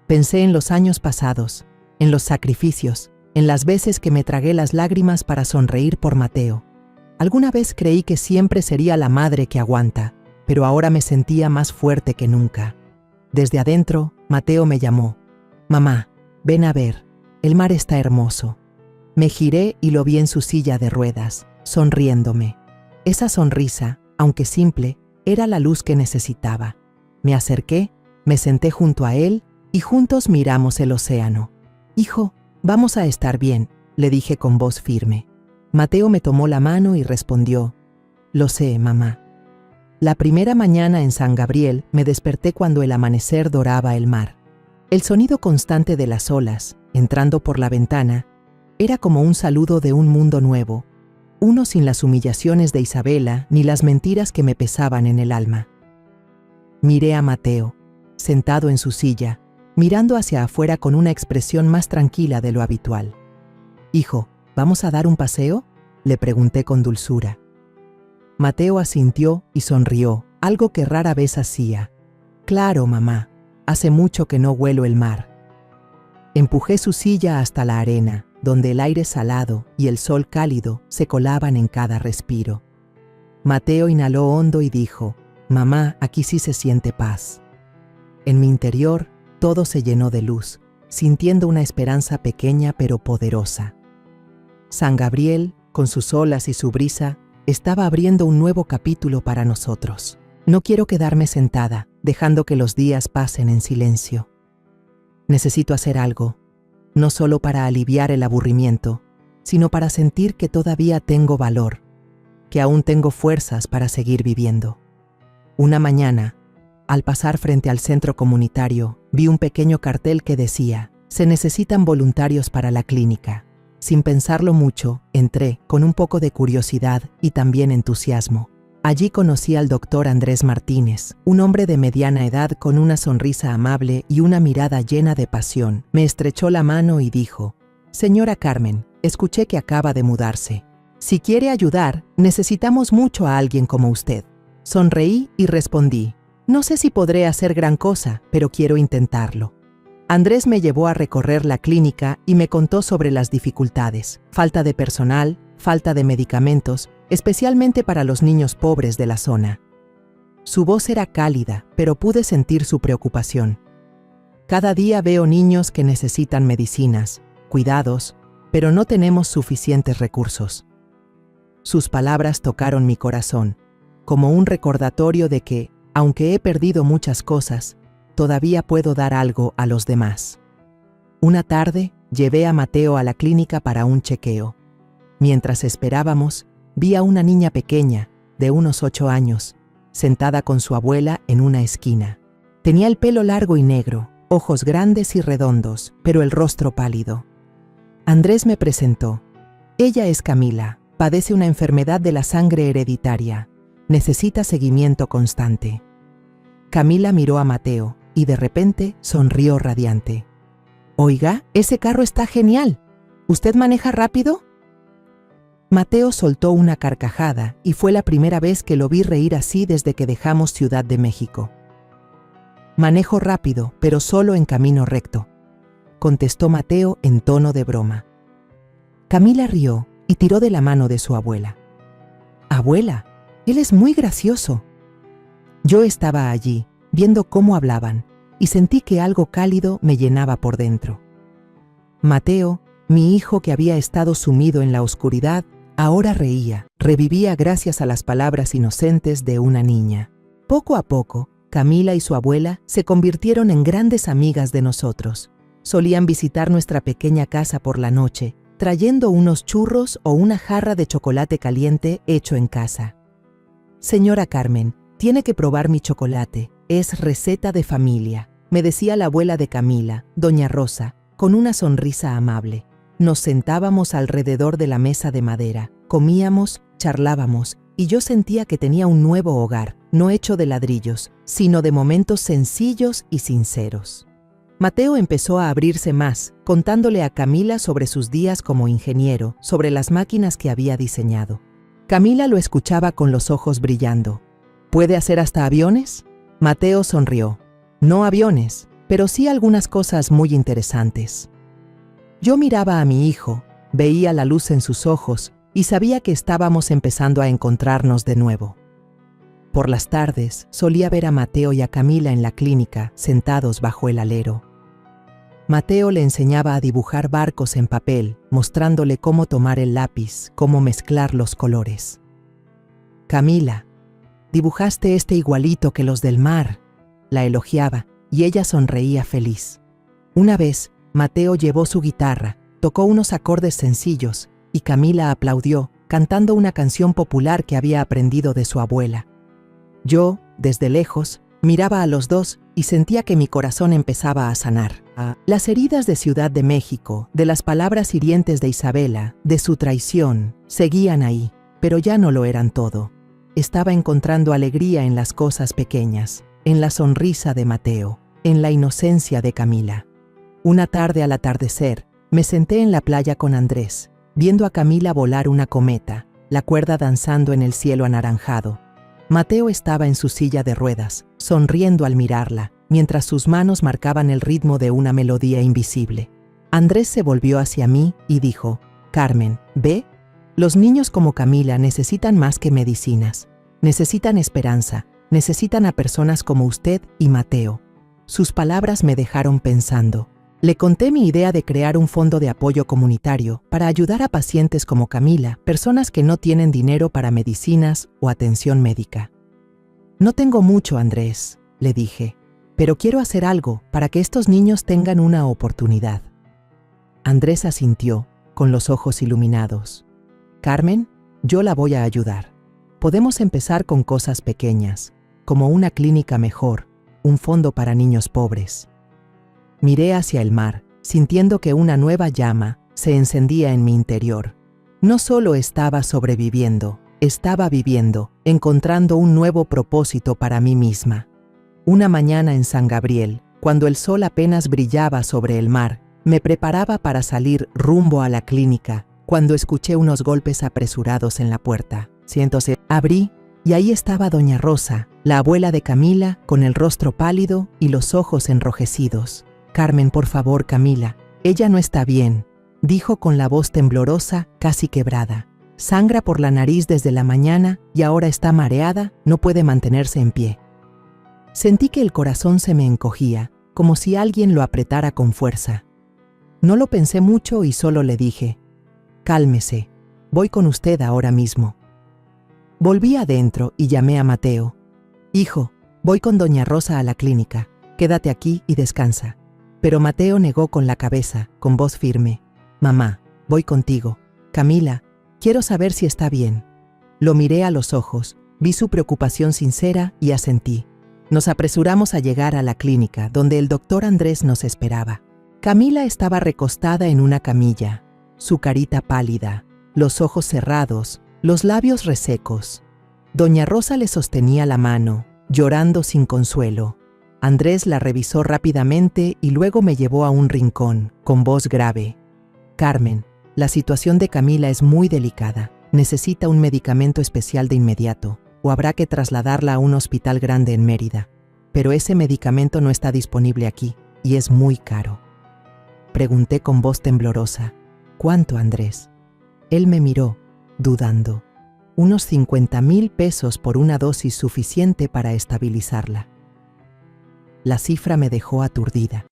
Pensé en los años pasados, en los sacrificios, en las veces que me tragué las lágrimas para sonreír por Mateo. Alguna vez creí que siempre sería la madre que aguanta, pero ahora me sentía más fuerte que nunca. Desde adentro, Mateo me llamó. «Mamá, ven a ver, el mar está hermoso». Me giré y lo vi en su silla de ruedas, sonriéndome. Esa sonrisa, aunque simple, era la luz que necesitaba. Me acerqué, me senté junto a él y juntos miramos el océano. «Hijo, vamos a estar bien», le dije con voz firme. Mateo me tomó la mano y respondió: «Lo sé, mamá». La primera mañana en San Gabriel me desperté cuando el amanecer doraba el mar. El sonido constante de las olas, entrando por la ventana, era como un saludo de un mundo nuevo, uno sin las humillaciones de Isabela ni las mentiras que me pesaban en el alma. Miré a Mateo, sentado en su silla, mirando hacia afuera con una expresión más tranquila de lo habitual. «Hijo, ¿vamos a dar un paseo?», le pregunté con dulzura. Mateo asintió y sonrió, algo que rara vez hacía. «Claro, mamá, hace mucho que no huelo el mar». Empujé su silla hasta la arena, donde el aire salado y el sol cálido se colaban en cada respiro. Mateo inhaló hondo y dijo: «Mamá, aquí sí se siente paz». En mi interior, todo se llenó de luz, sintiendo una esperanza pequeña pero poderosa. San Gabriel, con sus olas y su brisa, estaba abriendo un nuevo capítulo para nosotros. No quiero quedarme sentada, dejando que los días pasen en silencio. Necesito hacer algo, no solo para aliviar el aburrimiento, sino para sentir que todavía tengo valor, que aún tengo fuerzas para seguir viviendo. Una mañana, al pasar frente al centro comunitario, vi un pequeño cartel que decía: «Se necesitan voluntarios para la clínica». Sin pensarlo mucho, entré con un poco de curiosidad y también entusiasmo. Allí conocí al doctor Andrés Martínez, un hombre de mediana edad con una sonrisa amable y una mirada llena de pasión. Me estrechó la mano y dijo: «Señora Carmen, escuché que acaba de mudarse. Si quiere ayudar, necesitamos mucho a alguien como usted». Sonreí y respondí: No sé si podré hacer gran cosa, pero quiero intentarlo. Andrés me llevó a recorrer la clínica y me contó sobre las dificultades, falta de personal, falta de medicamentos, especialmente para los niños pobres de la zona. Su voz era cálida, pero pude sentir su preocupación. Cada día veo niños que necesitan medicinas, cuidados, pero no tenemos suficientes recursos. Sus palabras tocaron mi corazón, como un recordatorio de que, aunque he perdido muchas cosas, todavía puedo dar algo a los demás. Una tarde, llevé a Mateo a la clínica para un chequeo. Mientras esperábamos, vi a una niña pequeña, de unos 8 años, sentada con su abuela en una esquina. Tenía el pelo largo y negro, ojos grandes y redondos, pero el rostro pálido. Andrés me presentó. Ella es Camila, padece una enfermedad de la sangre hereditaria. Necesita seguimiento constante. Camila miró a Mateo y de repente sonrió radiante. «Oiga, ese carro está genial. ¿Usted maneja rápido?» Mateo soltó una carcajada y fue la primera vez que lo vi reír así desde que dejamos Ciudad de México. «Manejo rápido, pero solo en camino recto», contestó Mateo en tono de broma. Camila rió y tiró de la mano de su abuela. «Abuela, él es muy gracioso». Yo estaba allí, viendo cómo hablaban, y sentí que algo cálido me llenaba por dentro. Mateo, mi hijo que había estado sumido en la oscuridad, ahora reía, revivía gracias a las palabras inocentes de una niña. Poco a poco, Camila y su abuela se convirtieron en grandes amigas de nosotros. Solían visitar nuestra pequeña casa por la noche, trayendo unos churros o una jarra de chocolate caliente hecho en casa. «Señora Carmen, tiene que probar mi chocolate, es receta de familia», me decía la abuela de Camila, doña Rosa, con una sonrisa amable. Nos sentábamos alrededor de la mesa de madera, comíamos, charlábamos, y yo sentía que tenía un nuevo hogar, no hecho de ladrillos, sino de momentos sencillos y sinceros. Mateo empezó a abrirse más, contándole a Camila sobre sus días como ingeniero, sobre las máquinas que había diseñado. Camila lo escuchaba con los ojos brillando. «¿Puede hacer hasta aviones?» Mateo sonrió. «No aviones, pero sí algunas cosas muy interesantes». Yo miraba a mi hijo, veía la luz en sus ojos y sabía que estábamos empezando a encontrarnos de nuevo. Por las tardes solía ver a Mateo y a Camila en la clínica, sentados bajo el alero. Mateo le enseñaba a dibujar barcos en papel, mostrándole cómo tomar el lápiz, cómo mezclar los colores. «Camila, dibujaste este igualito que los del mar», la elogiaba, y ella sonreía feliz. Una vez, Mateo llevó su guitarra, tocó unos acordes sencillos, y Camila aplaudió, cantando una canción popular que había aprendido de su abuela. Yo, desde lejos, miraba a los dos y sentía que mi corazón empezaba a sanar. Las heridas de Ciudad de México, de las palabras hirientes de Isabela, de su traición, seguían ahí, pero ya no lo eran todo. Estaba encontrando alegría en las cosas pequeñas, en la sonrisa de Mateo, en la inocencia de Camila. Una tarde al atardecer, me senté en la playa con Andrés, viendo a Camila volar una cometa, la cuerda danzando en el cielo anaranjado. Mateo estaba en su silla de ruedas, sonriendo al mirarla, mientras sus manos marcaban el ritmo de una melodía invisible. Andrés se volvió hacia mí y dijo: «Carmen, ¿ve? Los niños como Camila necesitan más que medicinas. Necesitan esperanza, necesitan a personas como usted y Mateo». Sus palabras me dejaron pensando. Le conté mi idea de crear un fondo de apoyo comunitario para ayudar a pacientes como Camila, personas que no tienen dinero para medicinas o atención médica. «No tengo mucho, Andrés», le dije, «pero quiero hacer algo para que estos niños tengan una oportunidad». Andrés asintió, con los ojos iluminados. «Carmen, yo la voy a ayudar. Podemos empezar con cosas pequeñas, como una clínica mejor, un fondo para niños pobres». Miré hacia el mar, sintiendo que una nueva llama se encendía en mi interior. No solo estaba sobreviviendo, estaba viviendo, encontrando un nuevo propósito para mí misma. Una mañana en San Gabriel, cuando el sol apenas brillaba sobre el mar, me preparaba para salir rumbo a la clínica, cuando escuché unos golpes apresurados en la puerta. Abrí, Y ahí estaba doña Rosa, la abuela de Camila, con el rostro pálido y los ojos enrojecidos. «Carmen, por favor, Camila, ella no está bien», dijo con la voz temblorosa, casi quebrada. «Sangra por la nariz desde la mañana y ahora está mareada, no puede mantenerse en pie». Sentí que el corazón se me encogía, como si alguien lo apretara con fuerza. No lo pensé mucho y solo le dije: «Cálmese, voy con usted ahora mismo». Volví adentro y llamé a Mateo. «Hijo, voy con doña Rosa a la clínica, quédate aquí y descansa». Pero Mateo negó con la cabeza, con voz firme: «Mamá, voy contigo. Camila, quiero saber si está bien». Lo miré a los ojos, vi su preocupación sincera y asentí. Nos apresuramos a llegar a la clínica, donde el doctor Andrés nos esperaba. Camila estaba recostada en una camilla, su carita pálida, los ojos cerrados, los labios resecos. Doña Rosa le sostenía la mano, llorando sin consuelo. Andrés la revisó rápidamente y luego me llevó a un rincón, con voz grave: «Carmen, la situación de Camila es muy delicada. Necesita un medicamento especial de inmediato, o habrá que trasladarla a un hospital grande en Mérida. Pero ese medicamento no está disponible aquí, y es muy caro». Pregunté con voz temblorosa: «¿Cuánto, Andrés?». Él me miró, dudando. «Unos 50,000 pesos por una dosis suficiente para estabilizarla». La cifra me dejó aturdida.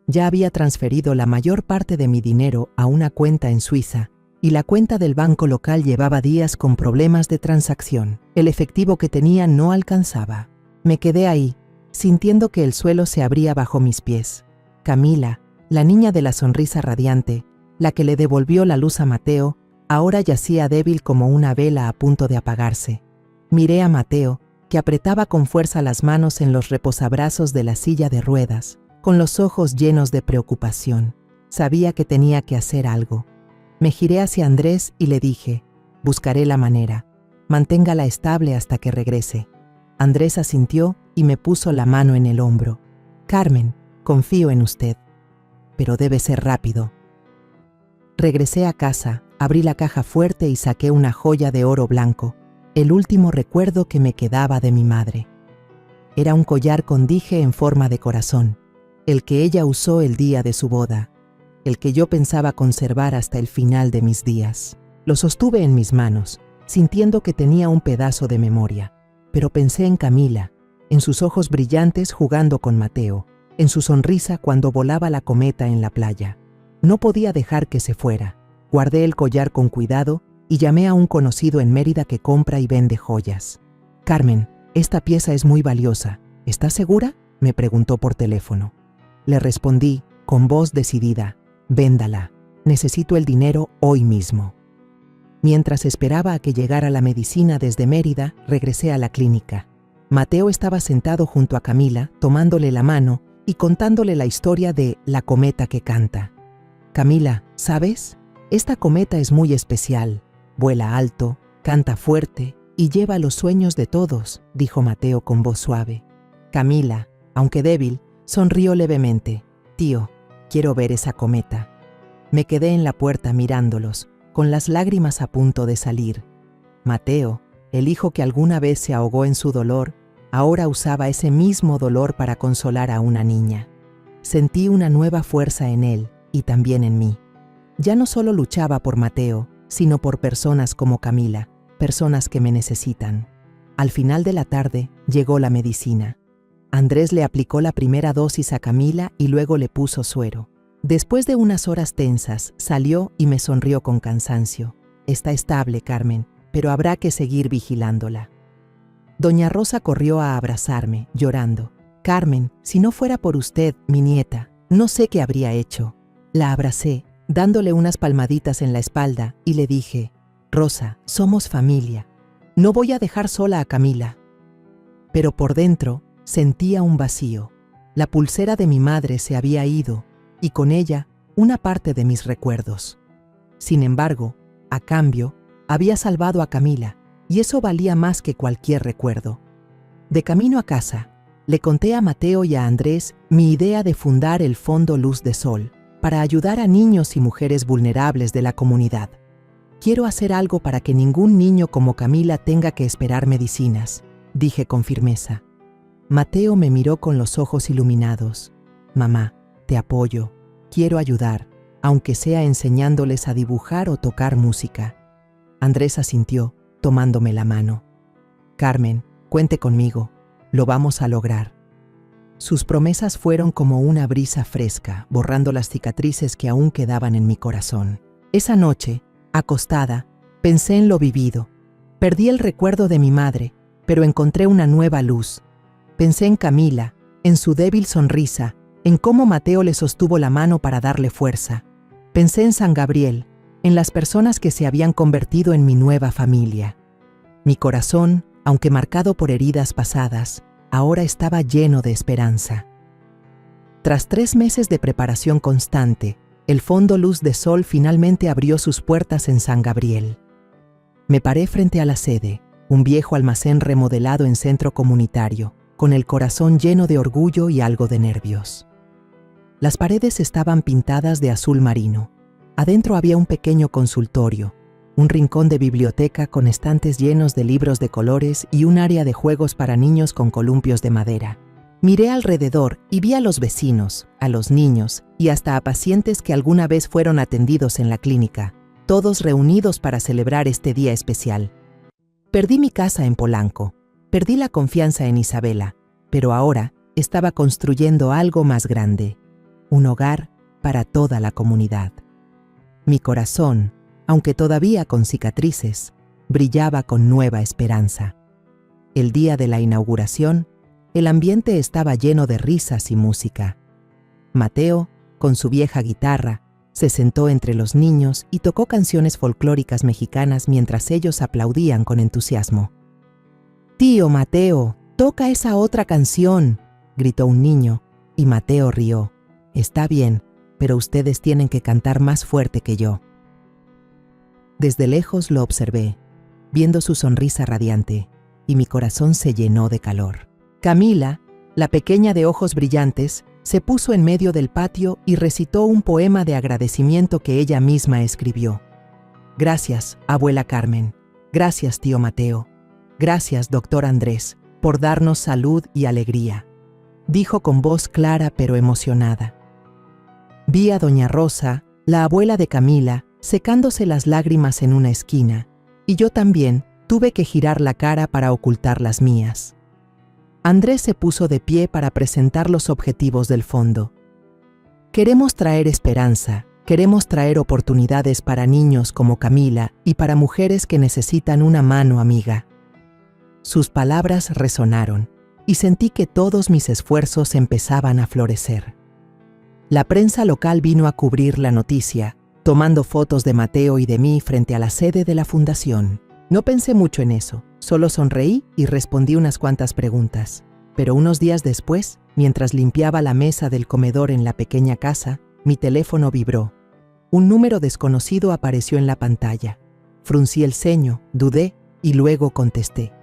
Ya había transferido la mayor parte de mi dinero a una cuenta en Suiza, y la cuenta del banco local llevaba días con problemas de transacción. El efectivo que tenía no alcanzaba. Me quedé ahí, sintiendo que el suelo se abría bajo mis pies. Camila, la niña de la sonrisa radiante, la que le devolvió la luz a Mateo, ahora yacía débil como una vela a punto de apagarse. Miré a Mateo, que apretaba con fuerza las manos en los reposabrazos de la silla de ruedas, con los ojos llenos de preocupación. Sabía que tenía que hacer algo. Me giré hacia Andrés y le dije: «Buscaré la manera. Manténgala estable hasta que regrese». Andrés asintió y me puso la mano en el hombro. «Carmen, confío en usted, pero debe ser rápido». Regresé a casa, abrí la caja fuerte y saqué una joya de oro blanco, el último recuerdo que me quedaba de mi madre. Era un collar con dije en forma de corazón, el que ella usó el día de su boda, el que yo pensaba conservar hasta el final de mis días. Lo sostuve en mis manos, sintiendo que tenía un pedazo de memoria, pero pensé en Camila, en sus ojos brillantes jugando con Mateo, en su sonrisa cuando volaba la cometa en la playa. No podía dejar que se fuera. Guardé el collar con cuidado y llamé a un conocido en Mérida que compra y vende joyas. «Carmen, esta pieza es muy valiosa. ¿Estás segura?», me preguntó por teléfono. Le respondí, con voz decidida: «Véndala. Necesito el dinero hoy mismo». Mientras esperaba a que llegara la medicina desde Mérida, regresé a la clínica. Mateo estaba sentado junto a Camila, tomándole la mano y contándole la historia de la cometa que canta. «Camila, ¿sabes? Esta cometa es muy especial. Vuela alto, canta fuerte y lleva los sueños de todos», dijo Mateo con voz suave. Camila, aunque débil, sonrió levemente. «Tío, quiero ver esa cometa». Me quedé en la puerta mirándolos, con las lágrimas a punto de salir. Mateo, el hijo que alguna vez se ahogó en su dolor, ahora usaba ese mismo dolor para consolar a una niña. Sentí una nueva fuerza en él y también en mí. Ya no solo luchaba por Mateo, sino por personas como Camila, personas que me necesitan. Al final de la tarde llegó la medicina. Andrés le aplicó la primera dosis a Camila y luego le puso suero. Después de unas horas tensas, salió y me sonrió con cansancio. «Está estable, Carmen, pero habrá que seguir vigilándola». Doña Rosa corrió a abrazarme, llorando. «Carmen, si no fuera por usted, mi nieta, no sé qué habría hecho». La abracé, dándole unas palmaditas en la espalda, y le dije: «Rosa, somos familia. No voy a dejar sola a Camila». Pero por dentro sentía un vacío. La pulsera de mi madre se había ido, y con ella una parte de mis recuerdos. Sin embargo, a cambio, había salvado a Camila, y eso valía más que cualquier recuerdo. De camino a casa, le conté a Mateo y a Andrés mi idea de fundar el Fondo Luz de Sol, para ayudar a niños y mujeres vulnerables de la comunidad. Quiero hacer algo para que ningún niño como Camila tenga que esperar medicinas, dije con firmeza. Mateo me miró con los ojos iluminados. Mamá, te apoyo. Quiero ayudar, aunque sea enseñándoles a dibujar o tocar música. Andrés asintió, tomándome la mano. Carmen, cuente conmigo. Lo vamos a lograr. Sus promesas fueron como una brisa fresca, borrando las cicatrices que aún quedaban en mi corazón. Esa noche, acostada, pensé en lo vivido. Perdí el recuerdo de mi madre, pero encontré una nueva luz. Pensé en Camila, en su débil sonrisa, en cómo Mateo le sostuvo la mano para darle fuerza. Pensé en San Gabriel, en las personas que se habían convertido en mi nueva familia. Mi corazón, aunque marcado por heridas pasadas, ahora estaba lleno de esperanza. Tras 3 meses de preparación constante, el Fondo Luz de Sol finalmente abrió sus puertas en San Gabriel. Me paré frente a la sede, un viejo almacén remodelado en centro comunitario, con el corazón lleno de orgullo y algo de nervios. Las paredes estaban pintadas de azul marino. Adentro había un pequeño consultorio, un rincón de biblioteca con estantes llenos de libros de colores y un área de juegos para niños con columpios de madera. Miré alrededor y vi a los vecinos, a los niños y hasta a pacientes que alguna vez fueron atendidos en la clínica, todos reunidos para celebrar este día especial. Perdí mi casa en Polanco, perdí la confianza en Isabela, pero ahora estaba construyendo algo más grande, un hogar para toda la comunidad. Mi corazón, aunque todavía con cicatrices, brillaba con nueva esperanza. El día de la inauguración, el ambiente estaba lleno de risas y música. Mateo, con su vieja guitarra, se sentó entre los niños y tocó canciones folclóricas mexicanas mientras ellos aplaudían con entusiasmo. «Tío Mateo, toca esa otra canción», gritó un niño, y Mateo rió. «Está bien, pero ustedes tienen que cantar más fuerte que yo». Desde lejos lo observé, viendo su sonrisa radiante, y mi corazón se llenó de calor. Camila, la pequeña de ojos brillantes, se puso en medio del patio y recitó un poema de agradecimiento que ella misma escribió. «Gracias, abuela Carmen. Gracias, tío Mateo. Gracias, doctor Andrés, por darnos salud y alegría», dijo con voz clara pero emocionada. Vi a doña Rosa, la abuela de Camila, secándose las lágrimas en una esquina, y yo también tuve que girar la cara para ocultar las mías. Andrés se puso de pie para presentar los objetivos del fondo. «Queremos traer esperanza, queremos traer oportunidades para niños como Camila y para mujeres que necesitan una mano amiga». Sus palabras resonaron, y sentí que todos mis esfuerzos empezaban a florecer. La prensa local vino a cubrir la noticia, tomando fotos de Mateo y de mí frente a la sede de la fundación. No pensé mucho en eso, solo sonreí y respondí unas cuantas preguntas. Pero unos días después, mientras limpiaba la mesa del comedor en la pequeña casa, mi teléfono vibró. Un número desconocido apareció en la pantalla. Fruncí el ceño, dudé y luego contesté.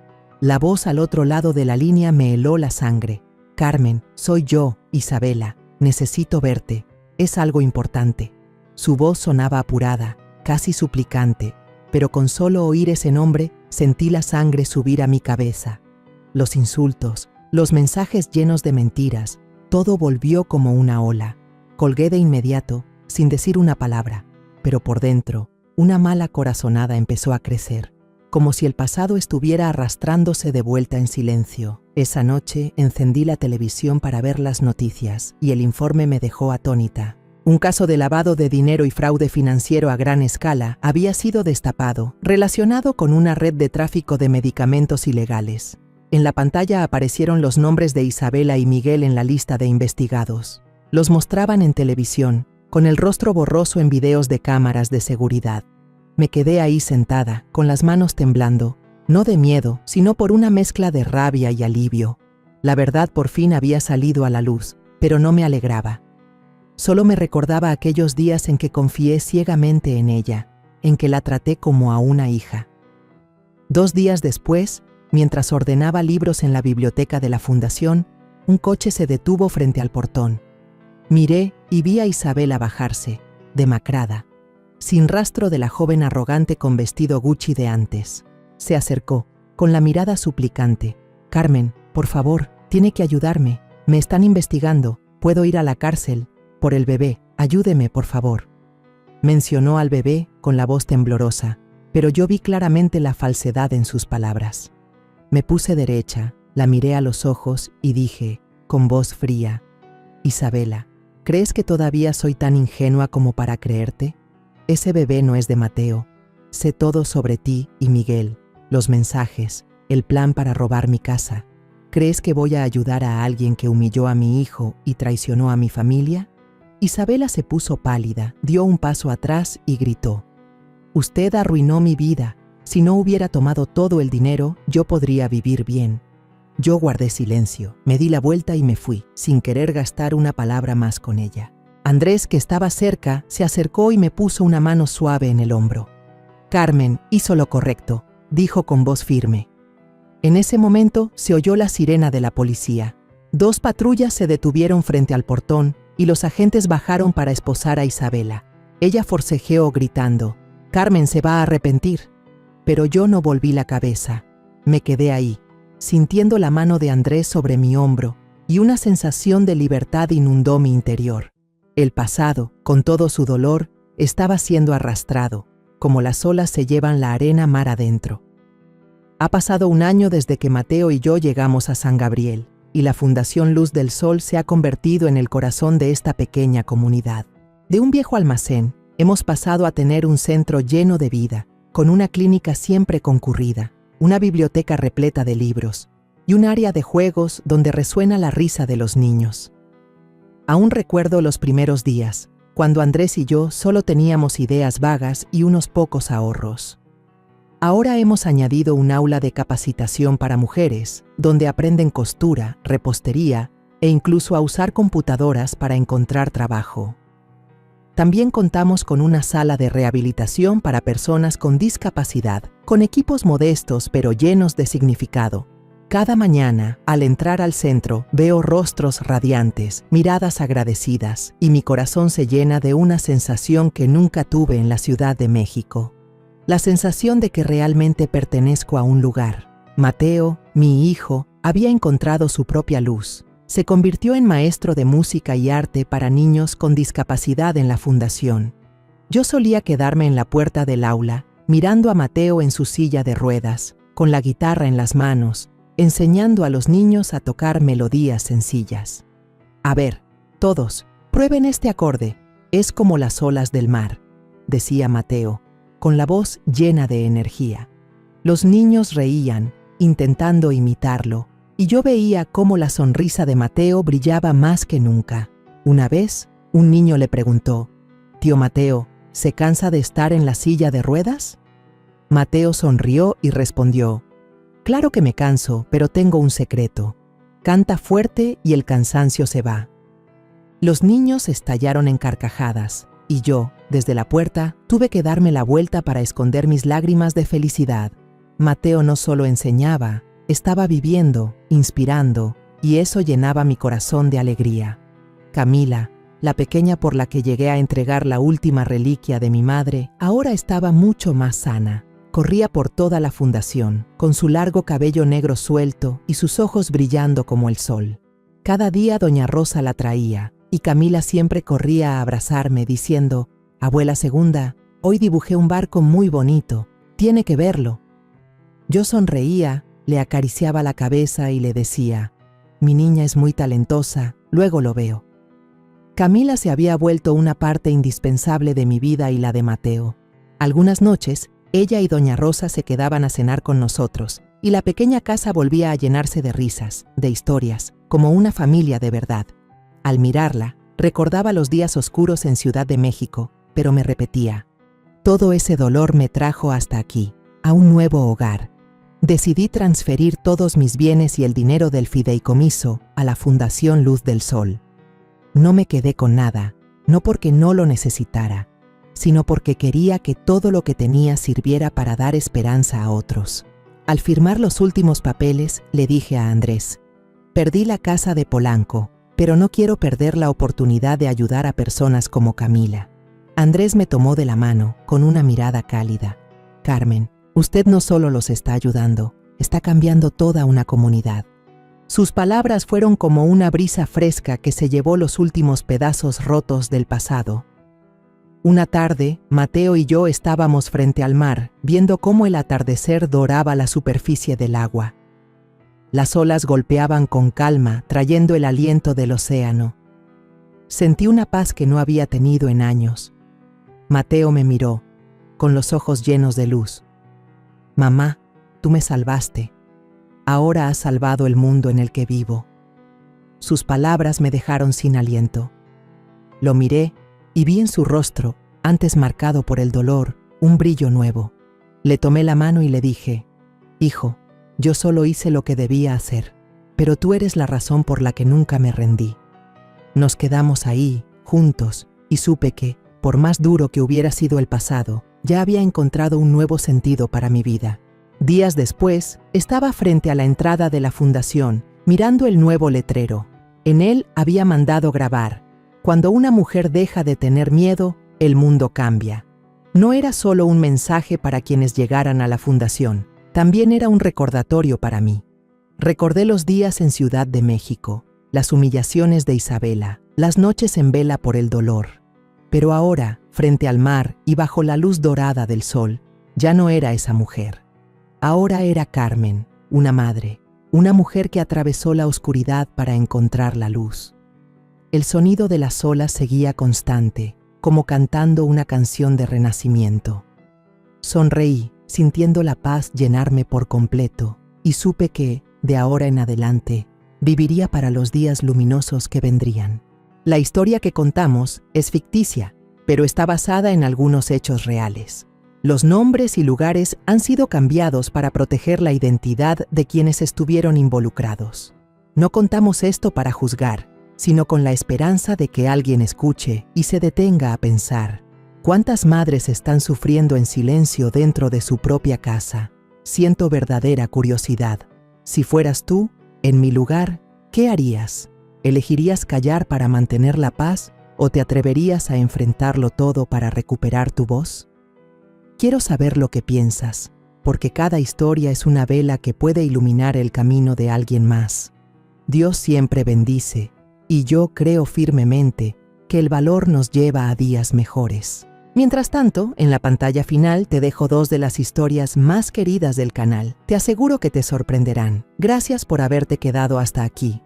La voz al otro lado de la línea me heló la sangre. «Carmen, soy yo, Isabela. Necesito verte. Es algo importante». Su voz sonaba apurada, casi suplicante, pero con solo oír ese nombre sentí la sangre subir a mi cabeza. Los insultos, los mensajes llenos de mentiras, todo volvió como una ola. Colgué de inmediato, sin decir una palabra, pero por dentro, una mala corazonada empezó a crecer, como si el pasado estuviera arrastrándose de vuelta en silencio. Esa noche encendí la televisión para ver las noticias y el informe me dejó atónita. Un caso de lavado de dinero y fraude financiero a gran escala había sido destapado, relacionado con una red de tráfico de medicamentos ilegales. En la pantalla aparecieron los nombres de Isabela y Miguel en la lista de investigados. Los mostraban en televisión, con el rostro borroso en videos de cámaras de seguridad. Me quedé ahí sentada, con las manos temblando, no de miedo, sino por una mezcla de rabia y alivio. La verdad por fin había salido a la luz, pero no me alegraba. Solo me recordaba aquellos días en que confié ciegamente en ella, en que la traté como a una hija. 2 días después, mientras ordenaba libros en la biblioteca de la fundación, un coche se detuvo frente al portón. Miré y vi a Isabela bajarse, demacrada. sin rastro de la joven arrogante con vestido Gucci de antes. Se acercó, con la mirada suplicante. «Carmen, por favor, tiene que ayudarme. Me están investigando. Puedo ir a la cárcel. Por el bebé. Ayúdeme, por favor». Mencionó al bebé con la voz temblorosa, pero yo vi claramente la falsedad en sus palabras. Me puse derecha, la miré a los ojos y dije, con voz fría: «Isabela, ¿crees que todavía soy tan ingenua como para creerte? Ese bebé no es de Mateo. Sé todo sobre ti y Miguel, los mensajes, el plan para robar mi casa. ¿Crees que voy a ayudar a alguien que humilló a mi hijo y traicionó a mi familia?». Isabela se puso pálida, dio un paso atrás y gritó: «Usted arruinó mi vida. Si no hubiera tomado todo el dinero, yo podría vivir bien». Yo guardé silencio, me di la vuelta y me fui, sin querer gastar una palabra más con ella. Andrés, que estaba cerca, se acercó y me puso una mano suave en el hombro. «Carmen hizo lo correcto», dijo con voz firme. En ese momento se oyó la sirena de la policía. 2 patrullas se detuvieron frente al portón y los agentes bajaron para esposar a Isabela. Ella forcejeó gritando: «Carmen se va a arrepentir». Pero yo no volví la cabeza. Me quedé ahí, sintiendo la mano de Andrés sobre mi hombro, y una sensación de libertad inundó mi interior. El pasado, con todo su dolor, estaba siendo arrastrado, como las olas se llevan la arena mar adentro. Ha pasado un año desde que Mateo y yo llegamos a San Gabriel, y la Fundación Luz del Sol se ha convertido en el corazón de esta pequeña comunidad. De un viejo almacén, hemos pasado a tener un centro lleno de vida, con una clínica siempre concurrida, una biblioteca repleta de libros, y un área de juegos donde resuena la risa de los niños. Aún recuerdo los primeros días, cuando Andrés y yo solo teníamos ideas vagas y unos pocos ahorros. Ahora hemos añadido un aula de capacitación para mujeres, donde aprenden costura, repostería e incluso a usar computadoras para encontrar trabajo. También contamos con una sala de rehabilitación para personas con discapacidad, con equipos modestos pero llenos de significado. Cada mañana, al entrar al centro, veo rostros radiantes, miradas agradecidas, y mi corazón se llena de una sensación que nunca tuve en la Ciudad de México. La sensación de que realmente pertenezco a un lugar. Mateo, mi hijo, había encontrado su propia luz. Se convirtió en maestro de música y arte para niños con discapacidad en la fundación. Yo solía quedarme en la puerta del aula, mirando a Mateo en su silla de ruedas, con la guitarra en las manos, enseñando a los niños a tocar melodías sencillas. «A ver, todos, prueben este acorde. Es como las olas del mar», decía Mateo, con la voz llena de energía. Los niños reían, intentando imitarlo, y yo veía cómo la sonrisa de Mateo brillaba más que nunca. Una vez, un niño le preguntó: «Tío Mateo, ¿se cansa de estar en la silla de ruedas?». Mateo sonrió y respondió: «Claro que me canso, pero tengo un secreto. Canta fuerte y el cansancio se va». Los niños estallaron en carcajadas, y yo, desde la puerta, tuve que darme la vuelta para esconder mis lágrimas de felicidad. Mateo no solo enseñaba, estaba viviendo, inspirando, y eso llenaba mi corazón de alegría. Camila, la pequeña por la que llegué a entregar la última reliquia de mi madre, ahora estaba mucho más sana. Corría por toda la fundación, con su largo cabello negro suelto y sus ojos brillando como el sol. Cada día doña Rosa la traía, y Camila siempre corría a abrazarme diciendo: «Abuela Segunda, hoy dibujé un barco muy bonito, tiene que verlo». Yo sonreía, le acariciaba la cabeza y le decía: «Mi niña es muy talentosa, luego lo veo». Camila se había vuelto una parte indispensable de mi vida y la de Mateo. Algunas noches, ella y doña Rosa se quedaban a cenar con nosotros, y la pequeña casa volvía a llenarse de risas, de historias, como una familia de verdad. Al mirarla, recordaba los días oscuros en Ciudad de México, pero me repetía: «Todo ese dolor me trajo hasta aquí, a un nuevo hogar». Decidí transferir todos mis bienes y el dinero del fideicomiso a la Fundación Luz del Sol. No me quedé con nada, no porque no lo necesitara, sino porque quería que todo lo que tenía sirviera para dar esperanza a otros. Al firmar los últimos papeles, le dije a Andrés: «Perdí la casa de Polanco, pero no quiero perder la oportunidad de ayudar a personas como Camila». Andrés me tomó de la mano con una mirada cálida. Carmen, usted no solo los está ayudando, está cambiando toda una comunidad. Sus palabras fueron como una brisa fresca que se llevó los últimos pedazos rotos del pasado. Una tarde, Mateo y yo estábamos frente al mar, viendo cómo el atardecer doraba la superficie del agua. Las olas golpeaban con calma, trayendo el aliento del océano. Sentí una paz que no había tenido en años. Mateo me miró, con los ojos llenos de luz. Mamá, tú me salvaste. Ahora has salvado el mundo en el que vivo. Sus palabras me dejaron sin aliento. Lo miré y vi en su rostro, antes marcado por el dolor, un brillo nuevo. Le tomé la mano y le dije, hijo, yo solo hice lo que debía hacer, pero tú eres la razón por la que nunca me rendí. Nos quedamos ahí, juntos, y supe que, por más duro que hubiera sido el pasado, ya había encontrado un nuevo sentido para mi vida. Días después, estaba frente a la entrada de la fundación, mirando el nuevo letrero. En él había mandado grabar: cuando una mujer deja de tener miedo, el mundo cambia. No era solo un mensaje para quienes llegaran a la fundación, también era un recordatorio para mí. Recordé los días en Ciudad de México, las humillaciones de Isabela, las noches en vela por el dolor. Pero ahora, frente al mar y bajo la luz dorada del sol, ya no era esa mujer. Ahora era Carmen, una madre, una mujer que atravesó la oscuridad para encontrar la luz. El sonido de las olas seguía constante, como cantando una canción de renacimiento. Sonreí, sintiendo la paz llenarme por completo, y supe que, de ahora en adelante, viviría para los días luminosos que vendrían. La historia que contamos es ficticia, pero está basada en algunos hechos reales. Los nombres y lugares han sido cambiados para proteger la identidad de quienes estuvieron involucrados. No contamos esto para juzgar, sino con la esperanza de que alguien escuche y se detenga a pensar: ¿cuántas madres están sufriendo en silencio dentro de su propia casa? Siento verdadera curiosidad. Si fueras tú, en mi lugar, ¿qué harías? ¿Elegirías callar para mantener la paz o te atreverías a enfrentarlo todo para recuperar tu voz? Quiero saber lo que piensas, porque cada historia es una vela que puede iluminar el camino de alguien más. Dios siempre bendice, y yo creo firmemente que el valor nos lleva a días mejores. Mientras tanto, en la pantalla final te dejo 2 de las historias más queridas del canal. Te aseguro que te sorprenderán. Gracias por haberte quedado hasta aquí.